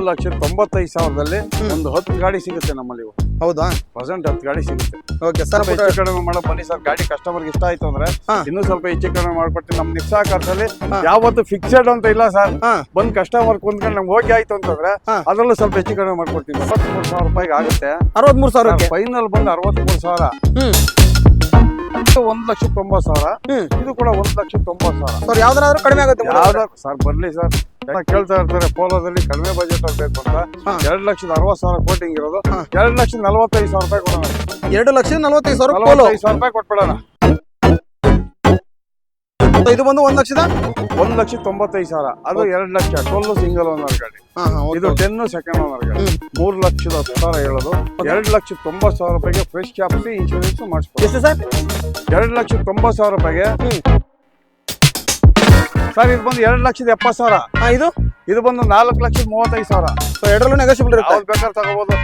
1,95,000ದಲ್ಲಿ ಒಂದು 10 ಗಾಡಿ ಸಿಗುತ್ತೆ ನಮ್ಮಲ್ಲಿ. ಹೌದಾ? ಪ್ರೆಸೆಂಟ್ 10 ಗಾಡಿ ಸಿಗುತ್ತೆ. ಓಕೆ ಸರ್, ಹೆಚ್ಚು ಕಡಿಮೆ ಮಾಡೋ ಬನ್ನಿ ಸರ್. ಗಾಡಿ ಕಸ್ಟಮರ್ಗೆ ಇಷ್ಟ ಆಯ್ತು ಅಂದ್ರೆ ಇನ್ನೂ ಸ್ವಲ್ಪ ಹೆಚ್ಚು ಕಡಿಮೆ ಮಾಡ್ಕೊಡ್ತೀವಿ. ನಮ್ಮ ನಿಕ್ಸಾ ಕಾರ್ಸಲ್ಲಿ ಯಾವತ್ತು ಫಿಕ್ಸೆಡ್ ಅಂತ ಇಲ್ಲ ಸರ್. ಬಂದ್ ಕಸ್ಟಮರ್ ಕುಂತ್ಕೊಂಡು ನಮ್ಗೆ ಓಕೆ ಆಯ್ತು ಅಂತಂದ್ರೆ ಅದ್ರಲ್ಲೂ ಸ್ವಲ್ಪ ಹೆಚ್ಚು ಕಡಿಮೆ ಮಾಡ್ಕೊಡ್ತೀವಿ. 63,000 ರೂಪಾಯಿಗೆ ಆಗುತ್ತೆ. 63,000 ಫೈನಲ್ ಬಂದು 63,000. 1,90,000. ಇದು ಕೂಡ 1,90,000. ಸರ್ ಯಾವ್ದಾದ್ರು ಕಡಿಮೆ ಆಗುತ್ತೆ? ಯಾವ್ದಾದ್ರು ಸರ್ ಬರ್ಲಿ ಸರ್. ಕೇಳ್ತಾ ಇರ್ತಾರೆ ಪೋಲೋದಲ್ಲಿ ಕಡಿಮೆ ಬಜೆಟ್ ಅಲ್ಲಿ ಬೇಕು ಅಂತ. 2,60,000 ಕೋಟಿಂಗ್ ಇರೋದು 2,45,000 ರೂಪಾಯಿ ಕೊಡೋಣ. 2,45,000 ರೂಪಾಯಿ ಕೊಟ್ಬಿಡೋಣ. ಇದು ಬಂದು 1,95,000. ಅದು 2 ಲಕ್ಷ 12 ಸಿಂಗಲ್ ಓನರ್ ಗಾಡಿ. ಇದು 10 ಸೆಕೆಂಡ್ ಓನರ್ ಗಾಡಿ. 3,10,000 ಹೇಳೋದು. 2,90,000 ರೂಪಾಯಿಗೆ ಫ್ರೆಶ್ ಕ್ಯಾಪ್ಸಿ ಇನ್ಶೂರೆನ್ಸ್ ಮಾಡಿಸ್ಬೋದು. ಎಷ್ಟು ಸರ್? 2,90,000 ರೂಪಾಯಿಗೆ ಸರ್. ಇದು ಬಂದು 2,70,000. ಇದು ಬಂದು 4,35,000. ಎರಡರಲ್ಲೂ ನೆಗೋಷಿಯಬಲ್ ಇರುತ್ತೆ. ಯಾವ್ದು ಬೇಕಾದ್ರೆ ತಗೋಬಹುದು.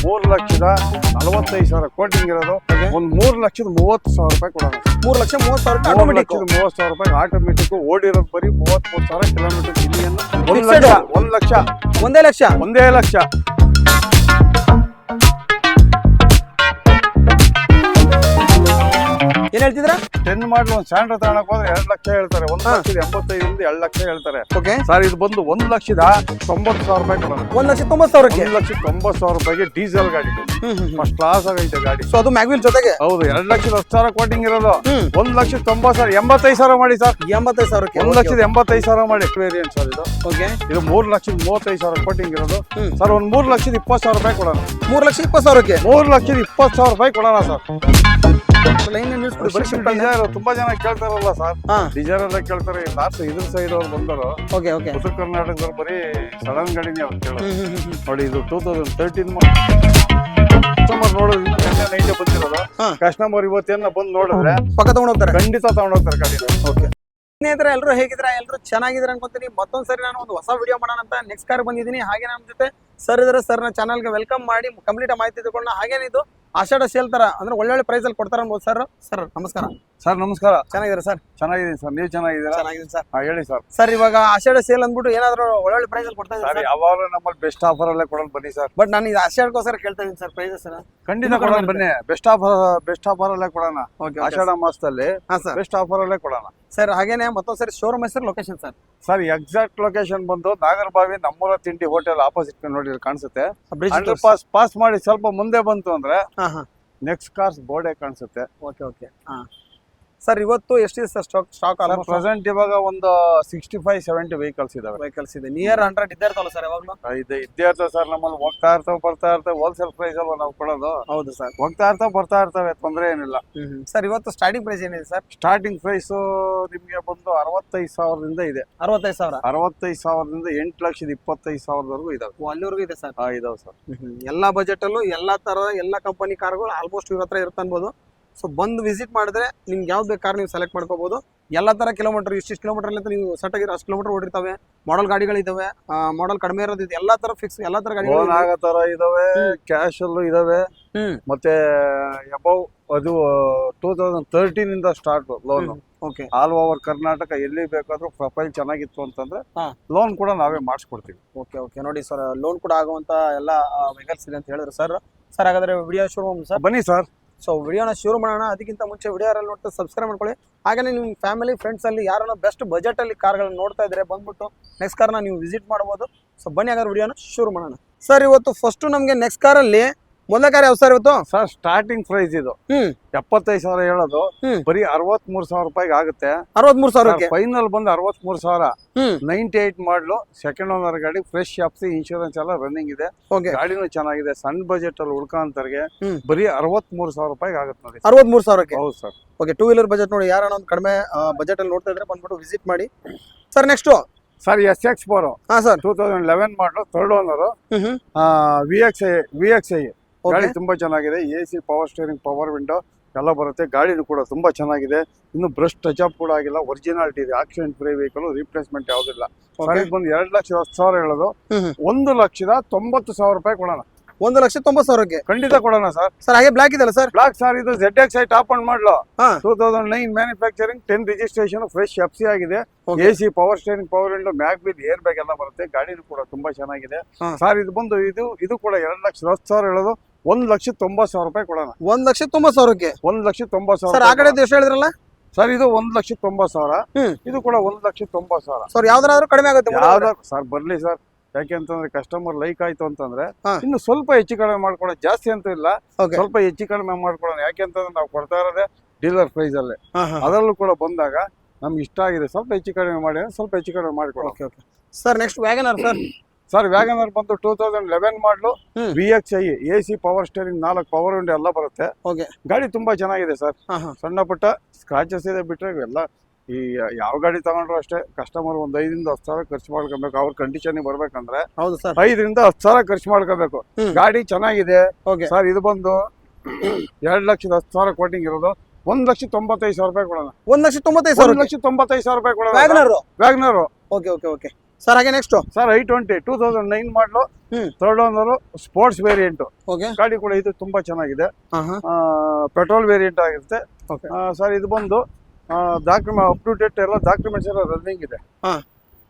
3,45,000 ಕೋಟಿಂಗ್ ಇರೋದು. ಒಂದು 3,30,000 ರೂಪಾಯಿ ಕೊಡೋಣ. 3,30,000 ರೂಪಾಯಿ ಆಟೋಮೆಟಿಕ್ ಓಡಿರೋದು ಬರೀ 33,000 ಕಿಲೋಮೀಟರ್. ಇಲ್ಲಿ 1 ಲಕ್ಷ. ಒಂದೇ ಲಕ್ಷ. ಏನ್ ಹೇಳ್ತಿದ್ರ? 10 ಮಾಡಲ್ ಒಂದು ಸ್ಯಾಂಡ್ರ ತಗೊಳಕ್ ಹೋದ್ರೆ 2 ಲಕ್ಷ ಹೇಳ್ತಾರೆ. 1,85,000 2 ಲಕ್ಷ ಹೇಳ್ತಾರೆ. ಸರ್ ಇದು ಬಂದು 1,90,000 ರೂಪಾಯಿ ಕೊಡೋಣ. 1,90,000 1,90,000 ರೂಪಾಯಿಗೆ ಡೀಸೆಲ್ ಗಾಡಿ. ಫಸ್ಟ್ ಕ್ಲಾಸ್ ಆಗೈತೆ ಗಾಡಿ. ಸೊ ಅದು ಮ್ಯಾಗ್ವಿಲ್ ಜೊತೆಗೆ. ಹೌದು. 2,10,000 ಕೋಟಿಂಗ್ ಇರೋದು. 1,90,000 85,000 ಮಾಡಿ ಸರ್. 85,000ಕ್ಕೆ 1,85,000 ಮಾಡಿ. ವೇರಿಯಂಟ್ ಸರ್ ಇದು. ಇದು 3,35,000 ಕೋಟಿಂಗ್ ಇರೋದು. ಸರ್ ಒಂದು 3,20,000 ರೂಪಾಯಿ ಕೊಡೋಣ. 3,20,000ಕ್ಕೆ 3,20,000 ರೂಪಾಯಿ ಕೊಡೋಣ ಸರ್. ಡಿಸೈರ್ ತುಂಬಾ ಜನ ಕೇಳ್ತಾರಲ್ಲ ಸರ್. ಡಿಸೈರ್ ಎಲ್ಲ ಕೇಳ್ತಾರೆ. ಲಾಸ್ಟ್ ಇದ್ರ ಸೈಡ್ ಅವ್ರು ಬಂದರು. ಉತ್ತರ ಕರ್ನಾಟಕದವ್ರು ಬರೀ ಸಡನ್ ಗಾಡಿನೇ ಅವ್ರು ಕೇಳೋದು. ನೋಡಿ ಇದು 2013 ಕಸ್ಟಮರ್ ನೋಡೋದು ನೈಟೇ ಬಂದಿರೋದು. ಕಸ್ಟಮರ್ ಇವತ್ತೇನ ಬಂದು ನೋಡಿದ್ರೆ ಪಕ್ಕ ತಗೊಂಡೋಗ್ತಾರೆ. ಖಂಡಿತ ತಗೊಂಡೋಗ್ತಾರೆ ಗಾಡಿ. ಸ್ನೇಹಿತರೆ ಎಲ್ಲರೂ ಹೇಗಿದ್ರ? ಎಲ್ಲರೂ ಚೆನ್ನಾಗಿದ್ರ ಅನ್ಕೊಂತೀನಿ. ಮತ್ತೊಂದ್ಸರಿ ನಾನು ಒಂದು ಹೊಸ ವಿಡಿಯೋ ಮಾಡೋಣ ಅಂತ ನೆಕ್ಸ್ಟ್ ಕಾರ್ ಬಂದಿದ್ದೀನಿ. ಹಾಗೆ ನಮ್ಮ ಜೊತೆ ಸರ್ ಇದ್ರೆ ಸರ್ನ ಚಾನಲ್ಗೆ ವೆಲ್ಕಮ್ ಮಾಡಿ ಕಂಪ್ಲೀಟ್ ಮಾಹಿತಿ ತಗೊಂಡು ಹಾಗೇನಿದು ಆಷಾಢ ಸೇಲ್ ತರ ಅಂದ್ರೆ ಒಳ್ಳೊಳ್ಳೆ ಪ್ರೈಸ್ ಅಲ್ಲಿ ಕೊಡ್ತಾರ ಅನ್ಬೋದು ಸರ್. ಸರ್ ನಮಸ್ಕಾರ. ಸರ್ ನಮಸ್ಕಾರ. ಚೆನ್ನಾಗಿದ್ದೀರಾ ಸರ್? ಚೆನ್ನಾಗಿದ್ದೀನಿ ಸರ್. ನೀವು ಚೆನ್ನಾಗಿದ್ದೀರಾ? ಚೆನ್ನಾಗಿದ್ದೀನಿ ಸರ್. ಹೇಳಿ ಸರ್. ಸರ್ ಇವಾಗ ಆಷಾಢ ಸೇಲ್ ಅಂದ್ಬಿಟ್ಟು ಏನಾದ್ರು ಒಳ್ಳೊಳ್ಳೆ ಪ್ರೈಸ್ ಅಲ್ಲಿ ಕೊಡ್ತಾ ಇದ್ದಾರೆ? ಯಾವಾಗ ನಮ್ಮಲ್ಲಿ ಬೆಸ್ಟ್ ಆಫರ್ ಅಲ್ಲೇ ಕೊಡೋದು ಬನ್ನಿ ಸರ್. ಬಟ್ ನಾನು ಇದು ಆಷಾಢಕ್ಕೋಸ್ಕರ ಕೇಳ್ತಾ ಇದ್ದೀನಿ ಸರ್ ಪ್ರೈಸಸ್. ಖಂಡಿತ ಕೊಡೋಣ ಬನ್ನಿ. ಬೆಸ್ಟ್ ಆಫರ್ ಅಲ್ಲೇ ಕೊಡೋಣ. ಆಷಾಢ ಮಾಸದಲ್ಲಿ ಬೆಸ್ಟ್ ಆಫರ್ ಅಲ್ಲೇ ಕೊಡೋಣ ಸರ್. ಹಾಗೇನೆ ಮತ್ತೊಂದ್ಸರಿ ಶೋರೂಮ್ ಹೆಸರು location sir? Sir exact location ಬಂದು ನಾಗರಬಾವಿ ನಮ್ಮೂರ ತಿಂಡಿ ಹೋಟೆಲ್ ಆಪೋಸಿಟ್ ನೋಡಿ ಕಾಣಿಸುತ್ತೆ. ಪಾಸ್ ಮಾಡಿ ಸ್ವಲ್ಪ ಮುಂದೆ ಬಂತು ಅಂದ್ರೆ ನೆಕ್ಸ್ಟ್ ಕಾರ್ಸ್ ಬೋರ್ಡೆ ಕಾಣಿಸುತ್ತೆ. ಓಕೆ. ಸರ್ ಇವತ್ತು ಎಷ್ಟಿದೆ ಸರ್ ಸ್ಟಾಕ್? ಪ್ರೆಸೆಂಟ್ ಇವಾಗ ಒಂದು 65-70 ವೆಹಿಕಲ್ಸ್ ಇದೆ. ನಿಯರ್ 100 ಇದ್ದೇ ಇರ್ತಾವಲ್ಲ ಸರ್? ಯಾವಾಗಲೂ ಇದ್ದೇ ಇರ್ತವೆ ಸರ್. ನಮ್ಮಲ್ಲಿ ಹೋಗ್ತಾ ಇರ್ತವೆ ಬರ್ತಾ ಇರ್ತವೆ. ಹೋಲ್ಸೇಲ್ ಪ್ರೈಸ್ ಅಲ್ವಾ ನಾವು ಕೊಡೋದು? ಹೌದು ಸರ್. ಹೋಗ್ತಾ ಇರ್ತವೆ ಬರ್ತಾ ಇರ್ತವೆ, ತೊಂದರೆ ಏನಿಲ್ಲ. ಸರ್ ಇವತ್ತು ಸ್ಟಾರ್ಟಿಂಗ್ ಪ್ರೈಸ್ ಏನಿದೆ ಸರ್? ಸ್ಟಾರ್ಟಿಂಗ್ ಪ್ರೈಸ್ ನಿಮ್ಗೆ ಬಂದು 65,000 ಇದೆ. 65,000? 65,000 8,25,000 ಇದಾವೆ. ಅಲ್ಲಿವರೆಗೂ ಇದೆ ಸರ್? ಇದಾವೆ ಸರ್. ಎಲ್ಲಾ ಬಜೆಟ್ ಅಲ್ಲೂ ಎಲ್ಲಾ ತರ ಎಲ್ಲಾ ಕಂಪನಿ ಕಾರ್ಗಳು ಆಲ್ಮೋಸ್ಟ್ ಇವ್ರ ಹತ್ರ ಇರುತ್ತೆ ಅನ್ಬೋದು. ಸೊ ಬಂದು ವಿಸಿಟ್ ಮಾಡಿದ್ರೆ ನಿಮ್ಗೆ ಯಾವ್ದು ಬೇಕು ಕಾರ್ ನೀವು ಸೆಲೆಕ್ಟ್ ಮಾಡ್ಕೋಬಹುದು. ಎಲ್ಲಾ ತರ ಕಿಲೋಮೀಟರ್ ಇಷ್ಟಿಷ್ಟು ಕಿಲೋಮೀಟರ್ ಅಂತ ನೀವು ಸೆಟ್ ಆಗಿರೋ ಅಷ್ಟು ಕಿಲೋಮೀಟರ್ ಓಡಿರ್ತಾವೆ. ಮಾಡೆಲ್ ಗಾಡಿಗಳಿದಾವೆ, ಮಾಡೆಲ್ ಕಡಿಮೆ ಇರೋದು ಎಲ್ಲಾ ತರ ಫಿಕ್ಸ್ ಎಲ್ಲಾ ತರ ಗಾಡಿ ಆಗೋ ತರ ಇದಾವೆ. ಕ್ಯಾಶ್ ಅಲ್ಲೂ ಇದಾವೆ. ಮತ್ತೆ ಅಬೌವ್ ಅದು 2013 ಇಂದ start loan. All over Karnataka ಎಲ್ಲಿ ಬೇಕಾದ್ರೂ ಪ್ರೊಫೈಲ್ ಚೆನ್ನಾಗಿತ್ತು ಅಂತಂದ್ರೆ ಲೋನ್ ಕೂಡ ನಾವೇ ಮಾಡಿಸ್ಕೊಡ್ತೀವಿ. ಓಕೆ ನೋಡಿ ಸರ್, ಲೋನ್ ಕೂಡ ಆಗುವಂತ ಎಲ್ಲಾ ವೆಹಿಕಲ್ಸ್ ಇದೆ ಅಂತ ಹೇಳಿದ್ರು ಸರ್. ಹಾಗಾದ್ರೆ ವಿಡಿಯೋ ಶುರು ಸರ್ ಬನ್ನಿ ಸರ್. ಸೊ ವಿಡಿಯೋನ ಶುರು ಮಾಡೋಣ. ಅದಕ್ಕಿಂತ ಮುಂಚೆ ವಿಡಿಯೋ ಯಾರಲ್ಲಿ ನೋಡ್ತಾ ಸಬ್ಸ್ಕ್ರೈಬ್ ಮಾಡ್ಕೊಳ್ಳಿ. ಹಾಗೆ ನಿಮ್ಮ ಫ್ಯಾಮಿಲಿ ಫ್ರೆಂಡ್ಸ್ ಅಲ್ಲಿ ಯಾರನ್ನ ಬೆಸ್ಟ್ ಬಜೆಟ್ ಅಲ್ಲಿ ಕಾರ್ಗಳನ್ನ ನೋಡ್ತಾ ಇದ್ರೆ ಬಂದ್ಬಿಟ್ಟು ನೆಕ್ಸ್ಟ್ ಕಾರ್ನ ನೀವು ವಿಸಿಟ್ ಮಾಡಬಹುದು. ಸೊ ಬನ್ನಿ ಹಾಗಾದ್ರೆ ವಿಡಿಯೋನ ಶುರು ಮಾಡೋಣ ಸರ್. ಇವತ್ತು ಫಸ್ಟ್ ನಮ್ಗೆ ನೆಕ್ಸ್ಟ್ ಕಾರಲ್ಲಿ ಮೊದಲ ಕಾರ್ ಯಾವ ಸರ್ ಇವತ್ತು? ಸರ್ ಸ್ಟಾರ್ಟಿಂಗ್ ಪ್ರೈಸ್ ಇದು 75,000 ಹೇಳೋದು. ಬರೀ 63,000 ರೂಪಾಯಿಗೆ ಆಗುತ್ತೆ. 63,000 ಫೈನಲ್ ಬಂದು 63,000. 98 ಮಾಡಲು ಸೆಕೆಂಡ್ ಓನರ್ ಗಾಡಿ. ಫ್ರೆಶ್ ಆಪ್ಸಿ ಇನ್ಶೂರೆನ್ಸ್ ಎಲ್ಲ ರನ್ನಿಂಗ್ ಇದೆ. ಗಾಡಿನೂ ಚೆನ್ನಾಗಿದೆ. ಸಣ್ಣ ಬಜೆಟ್ ಅಲ್ಲಿ ಉಳ್ಕೊಂತರ್ಗೆ ಬರೀ 63,000 ರೂಪಾಯಿಗೆ ಆಗುತ್ತೆ ನೋಡಿ. 63,000ಕ್ಕೆ? ಹೌದು ಸರ್. ಓಕೆ, 2 ವೀಲರ್ ಬಜೆಟ್ ನೋಡಿ. ಯಾರನ್ನ ಒಂದು ಕಡಿಮೆ ಬಜೆಟ್ ಅಲ್ಲಿ ನೋಡ್ತಾ ಇದ್ರೆ ಬಂದ್ಬಿಟ್ಟು ವಿಸಿಟ್ ಮಾಡಿ sir. Next sir SX4 sir 2011 ಮಾಡಲು, ಥರ್ಡ್ ಓನರ್. VXI ಗಾಡಿ ತುಂಬಾ ಚೆನ್ನಾಗಿದೆ. AC, power steering, power window ಎಲ್ಲ ಬರುತ್ತೆ. ಗಾಡಿನೂ ಕೂಡ ತುಂಬಾ ಚೆನ್ನಾಗಿದೆ. ಇನ್ನು ಬ್ರಷ್ ಟಚ್ ಅಪ್ ಕೂಡ ಆಗಿಲ್ಲ. ಒರಿಜಿನಾಲಿಟಿ ಇದೆ. ಆಕ್ಸಿಡೆಂಟ್ ಫ್ರೀ ವೆಹಿಕಲ್, ರಿಪ್ಲೇಸ್ಮೆಂಟ್ ಯಾವುದಿಲ್ಲ. ಬಂದು 2,10,000 ಹೇಳೋದು. 1,90,000 ರೂಪಾಯಿ ಕೊಡೋಣ. 1,90,000ಕ್ಕೆ ಖಂಡಿತ ಕೊಡೋಣ ಸರ್. ಸರ್. ಹಾಗೆ ಬ್ಲಾಕ್ ಇದೆಲ್ಲ ಸರ್? ಬ್ಲಾಕ್ ಸರ್, ಇದು ZXi ಟಾಪ್ ಅಂಡ್ ಮಾಡಲು ಹಾ 2009 ಮ್ಯಾನುಫ್ಯಾಕ್ಚರಿಂಗ್, 10 ರಿಜಿಸ್ಟ್ರೇಷನ್, ಫ್ರೆಶ್ FC ಆಗಿದೆ. AC, power steering, power window, mag wheel, air bag ಎಲ್ಲ ಬರುತ್ತೆ. ಗಾಡಿನೂ ಕೂಡ ತುಂಬಾ ಚೆನ್ನಾಗಿದೆ ಸರ್. ಇದು ಬಂದು ಇದು ಕೂಡ 2,10,000 ಹೇಳೋದು, 1,90,000 ರೂಪಾಯಿ ಕೊಡೋಣ. 1,90,000ಕ್ಕೆ 1,90,000 ಸರ್. ಆ ಕಡೆ ಎಷ್ಟು ಹೇಳಿದ್ರಲ್ಲ ಸರ್? ಇದು 1,90,000. ಇದು ಕೂಡ 1,90,000 ಸರ್. ಯಾವ್ದಾದ್ರು ಕಡಿಮೆ ಆಗುತ್ತೆ ಸರ್? ಬರ್ಲಿ ಸರ್. ಯಾಕೆಂತಂದ್ರೆ ಕಸ್ಟಮರ್ ಲೈಕ್ ಆಯ್ತು ಅಂತಂದ್ರೆ ಇನ್ನು ಸ್ವಲ್ಪ ಹೆಚ್ಚು ಕಡಿಮೆ ಮಾಡ್ಕೊಡೋಣ. ಜಾಸ್ತಿ ಅಂತ ಇಲ್ಲ, ಸ್ವಲ್ಪ ಹೆಚ್ಚು ಕಡಿಮೆ ಮಾಡ್ಕೊಡೋಣ. ಯಾಕೆಂತಂದ್ರೆ ನಾವು ಕೊಡ್ತಾ ಇರೋದೇ ಡೀಲರ್ ಪ್ರೈಸ್ ಅಲ್ಲೇ. ಅದರಲ್ಲೂ ಕೂಡ ಬಂದಾಗ ನಮ್ಗೆ ಇಷ್ಟ ಆಗಿದೆ, ಸ್ವಲ್ಪ ಹೆಚ್ಚು ಕಡಿಮೆ ಮಾಡಿ, ಸ್ವಲ್ಪ ಹೆಚ್ಚು ಕಡಿಮೆ ಮಾಡ್ಕೊಡೋಣ sir. Next Wagon R sir. Sir Wagon R ಬಂದು 2011 ಮಾಡಲು, VXi, AC, power steering, 4 power window ಎಲ್ಲ ಬರುತ್ತೆ. ಗಾಡಿ ತುಂಬಾ ಚೆನ್ನಾಗಿದೆ ಸರ್. ಸಣ್ಣ ಪುಟ್ಟ ಸ್ಕ್ರಾಚಸ್ ಇದೆ ಬಿಟ್ರೆ ಎಲ್ಲ ಈ ಯಾವ ಗಾಡಿ ತಗೊಂಡ್ರು ಅಷ್ಟೇ ಕಸ್ಟಮರ್ 5,000 ದಿಂದ 10,000 ಖರ್ಚು ಮಾಡ್ಕೋಬೇಕು. ಅವ್ರ ಕಂಡೀಷನ್ ಬರ್ಬೇಕಂದ್ರೆ 5,000 ರಿಂದ 10,000 ಖರ್ಚು ಮಾಡ್ಕೋಬೇಕು. ಗಾಡಿ ಚೆನ್ನಾಗಿದೆ ಸರ್. ಇದು ಬಂದು 2,10,000 ಕೋಟಿಂಗ್ ಇರೋದು, 1,95,000 ರೂಪಾಯಿ ಕೊಡೋಣ. 1,95,000 ರೂಪಾಯಿ ಕೊಡೋಣ ವ್ಯಾಗನರ್. Okay sir. ಹಾಗೆ ನೆಕ್ಸ್ಟ್ ಸರ್ I20 2009 ಮಾಡಲು, 3rd ಓನರ್, ಸ್ಪೋರ್ಟ್ಸ್ ವೇರಿಯಂಟ್ ಗಾಡಿ ಕೂಡ. ಇದು ತುಂಬಾ ಚೆನ್ನಾಗಿದೆ, ಪೆಟ್ರೋಲ್ ವೇರಿಯಂಟ್ ಆಗಿರುತ್ತೆ ಸರ್. ಇದು ಬಂದು ಡಾಕ್ಯುಮೆಂಟ್ ಅಪ್ ಟು ಡೇಟ್ ಎಲ್ಲ ಡಾಕ್ಯುಮೆಂಟ್ಸ್ ಎಲ್ಲ ರನ್ನಿಂಗ್ ಇದೆ.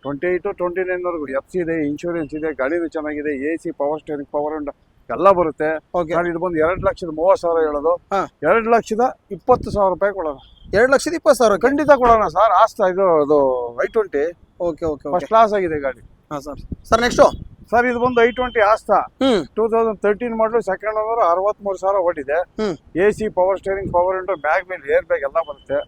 28 29 ವರೆಗೂ FC ಇದೆ, ಇನ್ಶೂರೆನ್ಸ್ ಇದೆ. ಗಾಡಿನೂ ಚೆನ್ನಾಗಿದೆ. AC, power steering, power window ಎಲ್ಲ ಬರುತ್ತೆ ಸರ್. ಇದು ಬಂದು 2,30,000 ಹೇಳೋದು, 2,20,000 ರೂಪಾಯಿ ಕೊಡೋಣ. 2,20,000 ಖಂಡಿತ ಕೊಡೋಣ ಸರ್. ಆಸ್ತಾ ಇದು I20 ಫಸ್ಟ್ ಕ್ಲಾಸ್ ಆಗಿದೆ ಗಾಡಿ ಸರ್. ನೆಕ್ಸ್ಟ್ ಸರ್ ಇದು ಬಂದು I20 ಆಸ್ತಾ 2013 ಮಾಡಲು, 2nd ಓನರ್, 63,000 ಓಡಿದೆ. AC, power steering, power window, bag ಮೇಲೆ ಏರ್ ಬ್ಯಾಗ್ ಎಲ್ಲ ಬರುತ್ತೆ.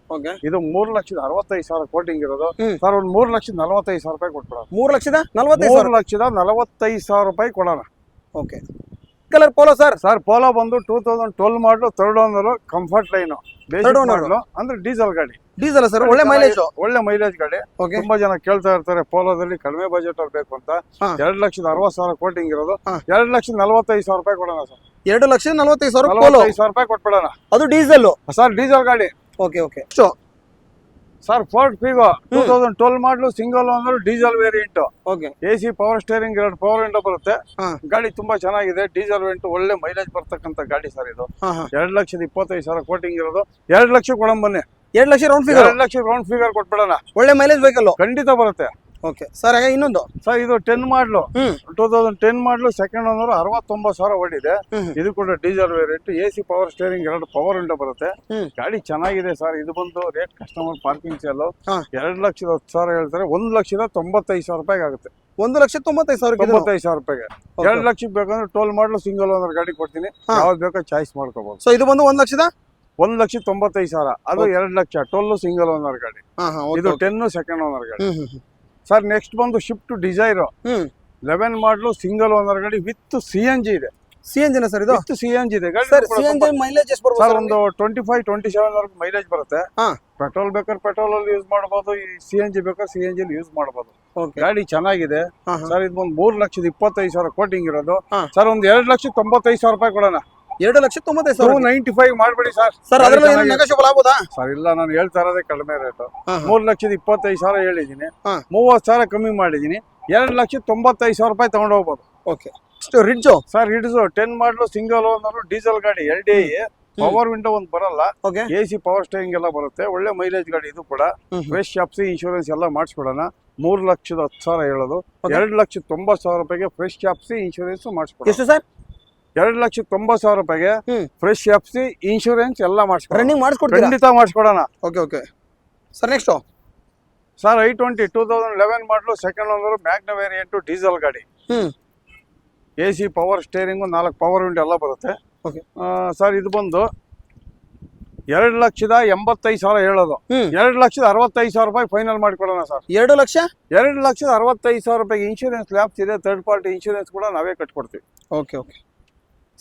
ಇದು 3,65,000 ಕೋಟಿಂಗ್ ಇರೋದು ಸರ್. ಒಂದು 3,45,000 ರೂಪಾಯಿ ಕೊಟ್ಬಿಡೋಣ. 3,45,000 ರೂಪಾಯಿ ಕೊಡೋಣ. Okay. Colour polo sir. Sir polo ಬಂದು 2012 ಮಾಡಲು, 3rd ಓನರ್, ಕಂಫರ್ಟ್ ಲೈನ್, ಅಂದ್ರೆ ಡೀಸೆಲ್ ಗಾಡಿ. Diesel sir. ಒಳ್ಳೆ ಮೈಲೇಜ್ ಗಾಡಿ. ತುಂಬಾ ಜನ ಕೇಳ್ತಾ ಇರ್ತಾರೆ ಪೋಲೋದಲ್ಲಿ ಕಡಿಮೆ ಬಜೆಟ್ ಅಲ್ಲಿ ಬೇಕು ಅಂತ. 2,60,000 ಕೋಟಿಂಗ್ ಇರೋದು, 2,45,000 ರೂಪಾಯಿ ಕೊಡೋಣ ಸರ್. 2,45,000 ರೂಪಾಯಿ ಕೊಟ್ಬಿಡೋಣ. ಅದು ಡೀಸೆಲ್ ಸರ್, ಡೀಸೆಲ್ ಗಾಡಿ. ಓಕೆ ಸರ್ ಫೋರ್ಡ್ ಫಿಗೋ 2012 ಮಾಡಲು, single owner, diesel variant. AC, power steering, 2 power window ಬರುತ್ತೆ. ಗಾಡಿ ತುಂಬಾ ಚೆನ್ನಾಗಿದೆ. ಡೀಸೆಲ್ ವೇರಿಯಂಟ್, ಒಳ್ಳೆ ಮೈಲೇಜ್ ಬರ್ತಕ್ಕಂಥ ಗಾಡಿ ಸರ್. ಇದು 2,25,000 ಕೋಟಿಂಗ್ ಇರೋದು, 2 ಲಕ್ಷ ಕೊಡಂ ಬನ್ನಿ. 2 ಲಕ್ಷ ರೌಂಡ್ ಫಿಗರ್ ಕೊಟ್ಬಿಡೋಣ. ಒಳ್ಳೆ ಮೈಲೇಜ್ ಬೇಕಲ್ಲ? ಖಂಡಿತ ಬರುತ್ತೆ. Okay sir. ಹಾಗೆ ಇನ್ನೊಂದು ಸರ್, ಇದು 10 ಮಾಡಲು, 2010 ಮಾಡಲು, 2nd ಓನರ್, 69,000 ಓಡಿದೆ. ಇದು ಕೂಡ diesel variant. AC, power steering, 2 power window ಬರುತ್ತೆ. ಗಾಡಿ ಚೆನ್ನಾಗಿದೆ ಸರ್. ಇದು ಬಂದು ರೇಟ್ ಕಸ್ಟಮರ್ ಪಾರ್ಕಿಂಗ್ ಸೇಲ್ 2,10,000 ಹೇಳ್ತಾರೆ, 1,95,000 ರೂಪಾಯಿ ಆಗುತ್ತೆ. 1,95,000 ರೂಪಾಯಿಗೆ 2 ಲಕ್ಷಕ್ಕೆ ಬೇಕಂದ್ರೆ ಟೋಲ್ ಮಾಡಲು, ಸಿಂಗಲ್ ಓನರ್ ಗಾಡಿ ಕೊಡ್ತೀನಿ. ಯಾವ್ದು ಬೇಕೋ ಚಾಯ್ಸ್ ಮಾಡ್ಕೋಬಹುದು. ಸೊ ಇದು ಬಂದು 1,95,000. ಅದು 2 ಲಕ್ಷ ಟೋಲ್ ಸಿಂಗಲ್ ಓನರ್ ಗಾಡಿ. ಇದು 10 2nd ಓನರ್ ಗಾಡಿ ಸರ್. ನೆಕ್ಸ್ಟ್ ಬಂದು ಶಿಫ್ಟ್ ಡಿಸೈರ್ 11 ಮಾಡಲು, ಸಿಂಗಲ್ ಓನರ್ ಗಾಡಿ ವಿತ್ CNG ಇದೆ. CNG sir? ಇದು CNG ಇದೆ ಗಾಡಿ. ಮೈಲೇಜ್ ಎಷ್ಟು ಬರುತ್ತೆ ಸರ್? ಒಂದು 25-27 ವರೆಗೂ ಮೈಲೇಜ್ ಬರುತ್ತೆ. ಪೆಟ್ರೋಲ್ ಬೇಕಾದ್ರೆ ಪೆಟ್ರೋಲ್ ಅಲ್ಲಿ ಯೂಸ್ ಮಾಡಬಹುದು, CNG ಬೇಕಾದ್ರೆ CNG ಅಲ್ಲಿ ಯೂಸ್ ಮಾಡಬಹುದು. ಗಾಡಿ ಚೆನ್ನಾಗಿದೆ ಸರ್. ಇದು ಒಂದು 3,25,000 ಕೋಟಿಂಗ್ ಇರೋದು ಸರ್. ಒಂದು 2,95,000 ರೂಪಾಯಿ ಕೊಡೋಣ. 2,95,000. 295 ಮಾಡ್ಬೇಡಿ ಸರ್. ಸರ್ ಅದರಲ್ಲಿ ನೆಗೋಷಿಯಬಲ್ ಆಗ್ಬೋದಾ ಸರ್? ಇಲ್ಲ, ನಾನು ಹೇಳ್ತಾ ಇರೋದೇ ಕಡಿಮೆ ರೇಟ್. 3,25,000 ಹೇಳಿದೀನಿ, 30,000 ಕಮ್ಮಿ ಮಾಡಿದೀನಿ. 2,95,000 ರೂಪಾಯಿ ತಗೊಂಡು ಹೋಗ್ಬೋದು. ಓಕೆ. ರಿಡ್ಜ್ ಸರ್, ರಿಡ್ಜ್ 10 ಮಾಡಲು, ಸಿಂಗಲ್ ಓನರ್, ಡೀಸೆಲ್ ಗಾಡಿ, LDI, ಪವರ್ ವಿಂಡೋ ಒಂದು ಬರಲ್ಲ. AC, ಪವರ್ ಸ್ಟೇರಿಂಗ್ ಎಲ್ಲ ಬರುತ್ತೆ. ಒಳ್ಳೆ ಮೈಲೇಜ್ ಗಾಡಿ. ಇದು ಕೂಡ ಫ್ರೆಶ್ FC, ಇನ್ಶೂರೆನ್ಸ್ ಎಲ್ಲ ಮಾಡಿಸ್ಕೊಡೋಣ. 3,10,000 ಹೇಳೋದು, 2,90,000 ರೂಪಾಯಿಗೆ ಫ್ರೆಶ್ FC, ಇನ್ಶೂರೆನ್ಸ್ ಮಾಡಿಸ್ಕೊಡೋಣ. ಎಷ್ಟು ಸರ್? 2,90,000 ರೂಪಾಯಿಗೆ ಫ್ರೆಶ್ FC, ಇನ್ಶೂರೆನ್ಸ್ ಎಲ್ಲ ಮಾಡಿಸ್ಕೊಡೋಣ. ರನ್ನಿಂಗ್ ಮಾಡಿಸ್ಕೊಡ್ತೀರಾ? ಖಂಡಿತ ಮಾಡಿಸ್ಕೊಡೋಣ. Okay sir. Next sir I20 2011 ಮಾಡಲು, 2nd owner, Magna variant, diesel ಗಾಡಿ. AC, power steering, 4 power window ಎಲ್ಲ ಬರುತ್ತೆ ಸರ್. ಇದು ಬಂದು 2,85,000 ಹೇಳೋದು, 2,65,000 ರೂಪಾಯಿ ಫೈನಲ್ ಮಾಡಿಕೊಡೋಣ ಸರ್. 2,65,000 ರೂಪಾಯಿಗೆ ಇನ್ಶೂರೆನ್ಸ್ ಲ್ಯಾಬ್ಸ್ ಇದೆ. 3rd ಪಾರ್ಟಿ ಇನ್ಶೂರೆನ್ಸ್ ಕೂಡ ನಾವೇ ಕಟ್ಕೊಡ್ತೀವಿ. Okay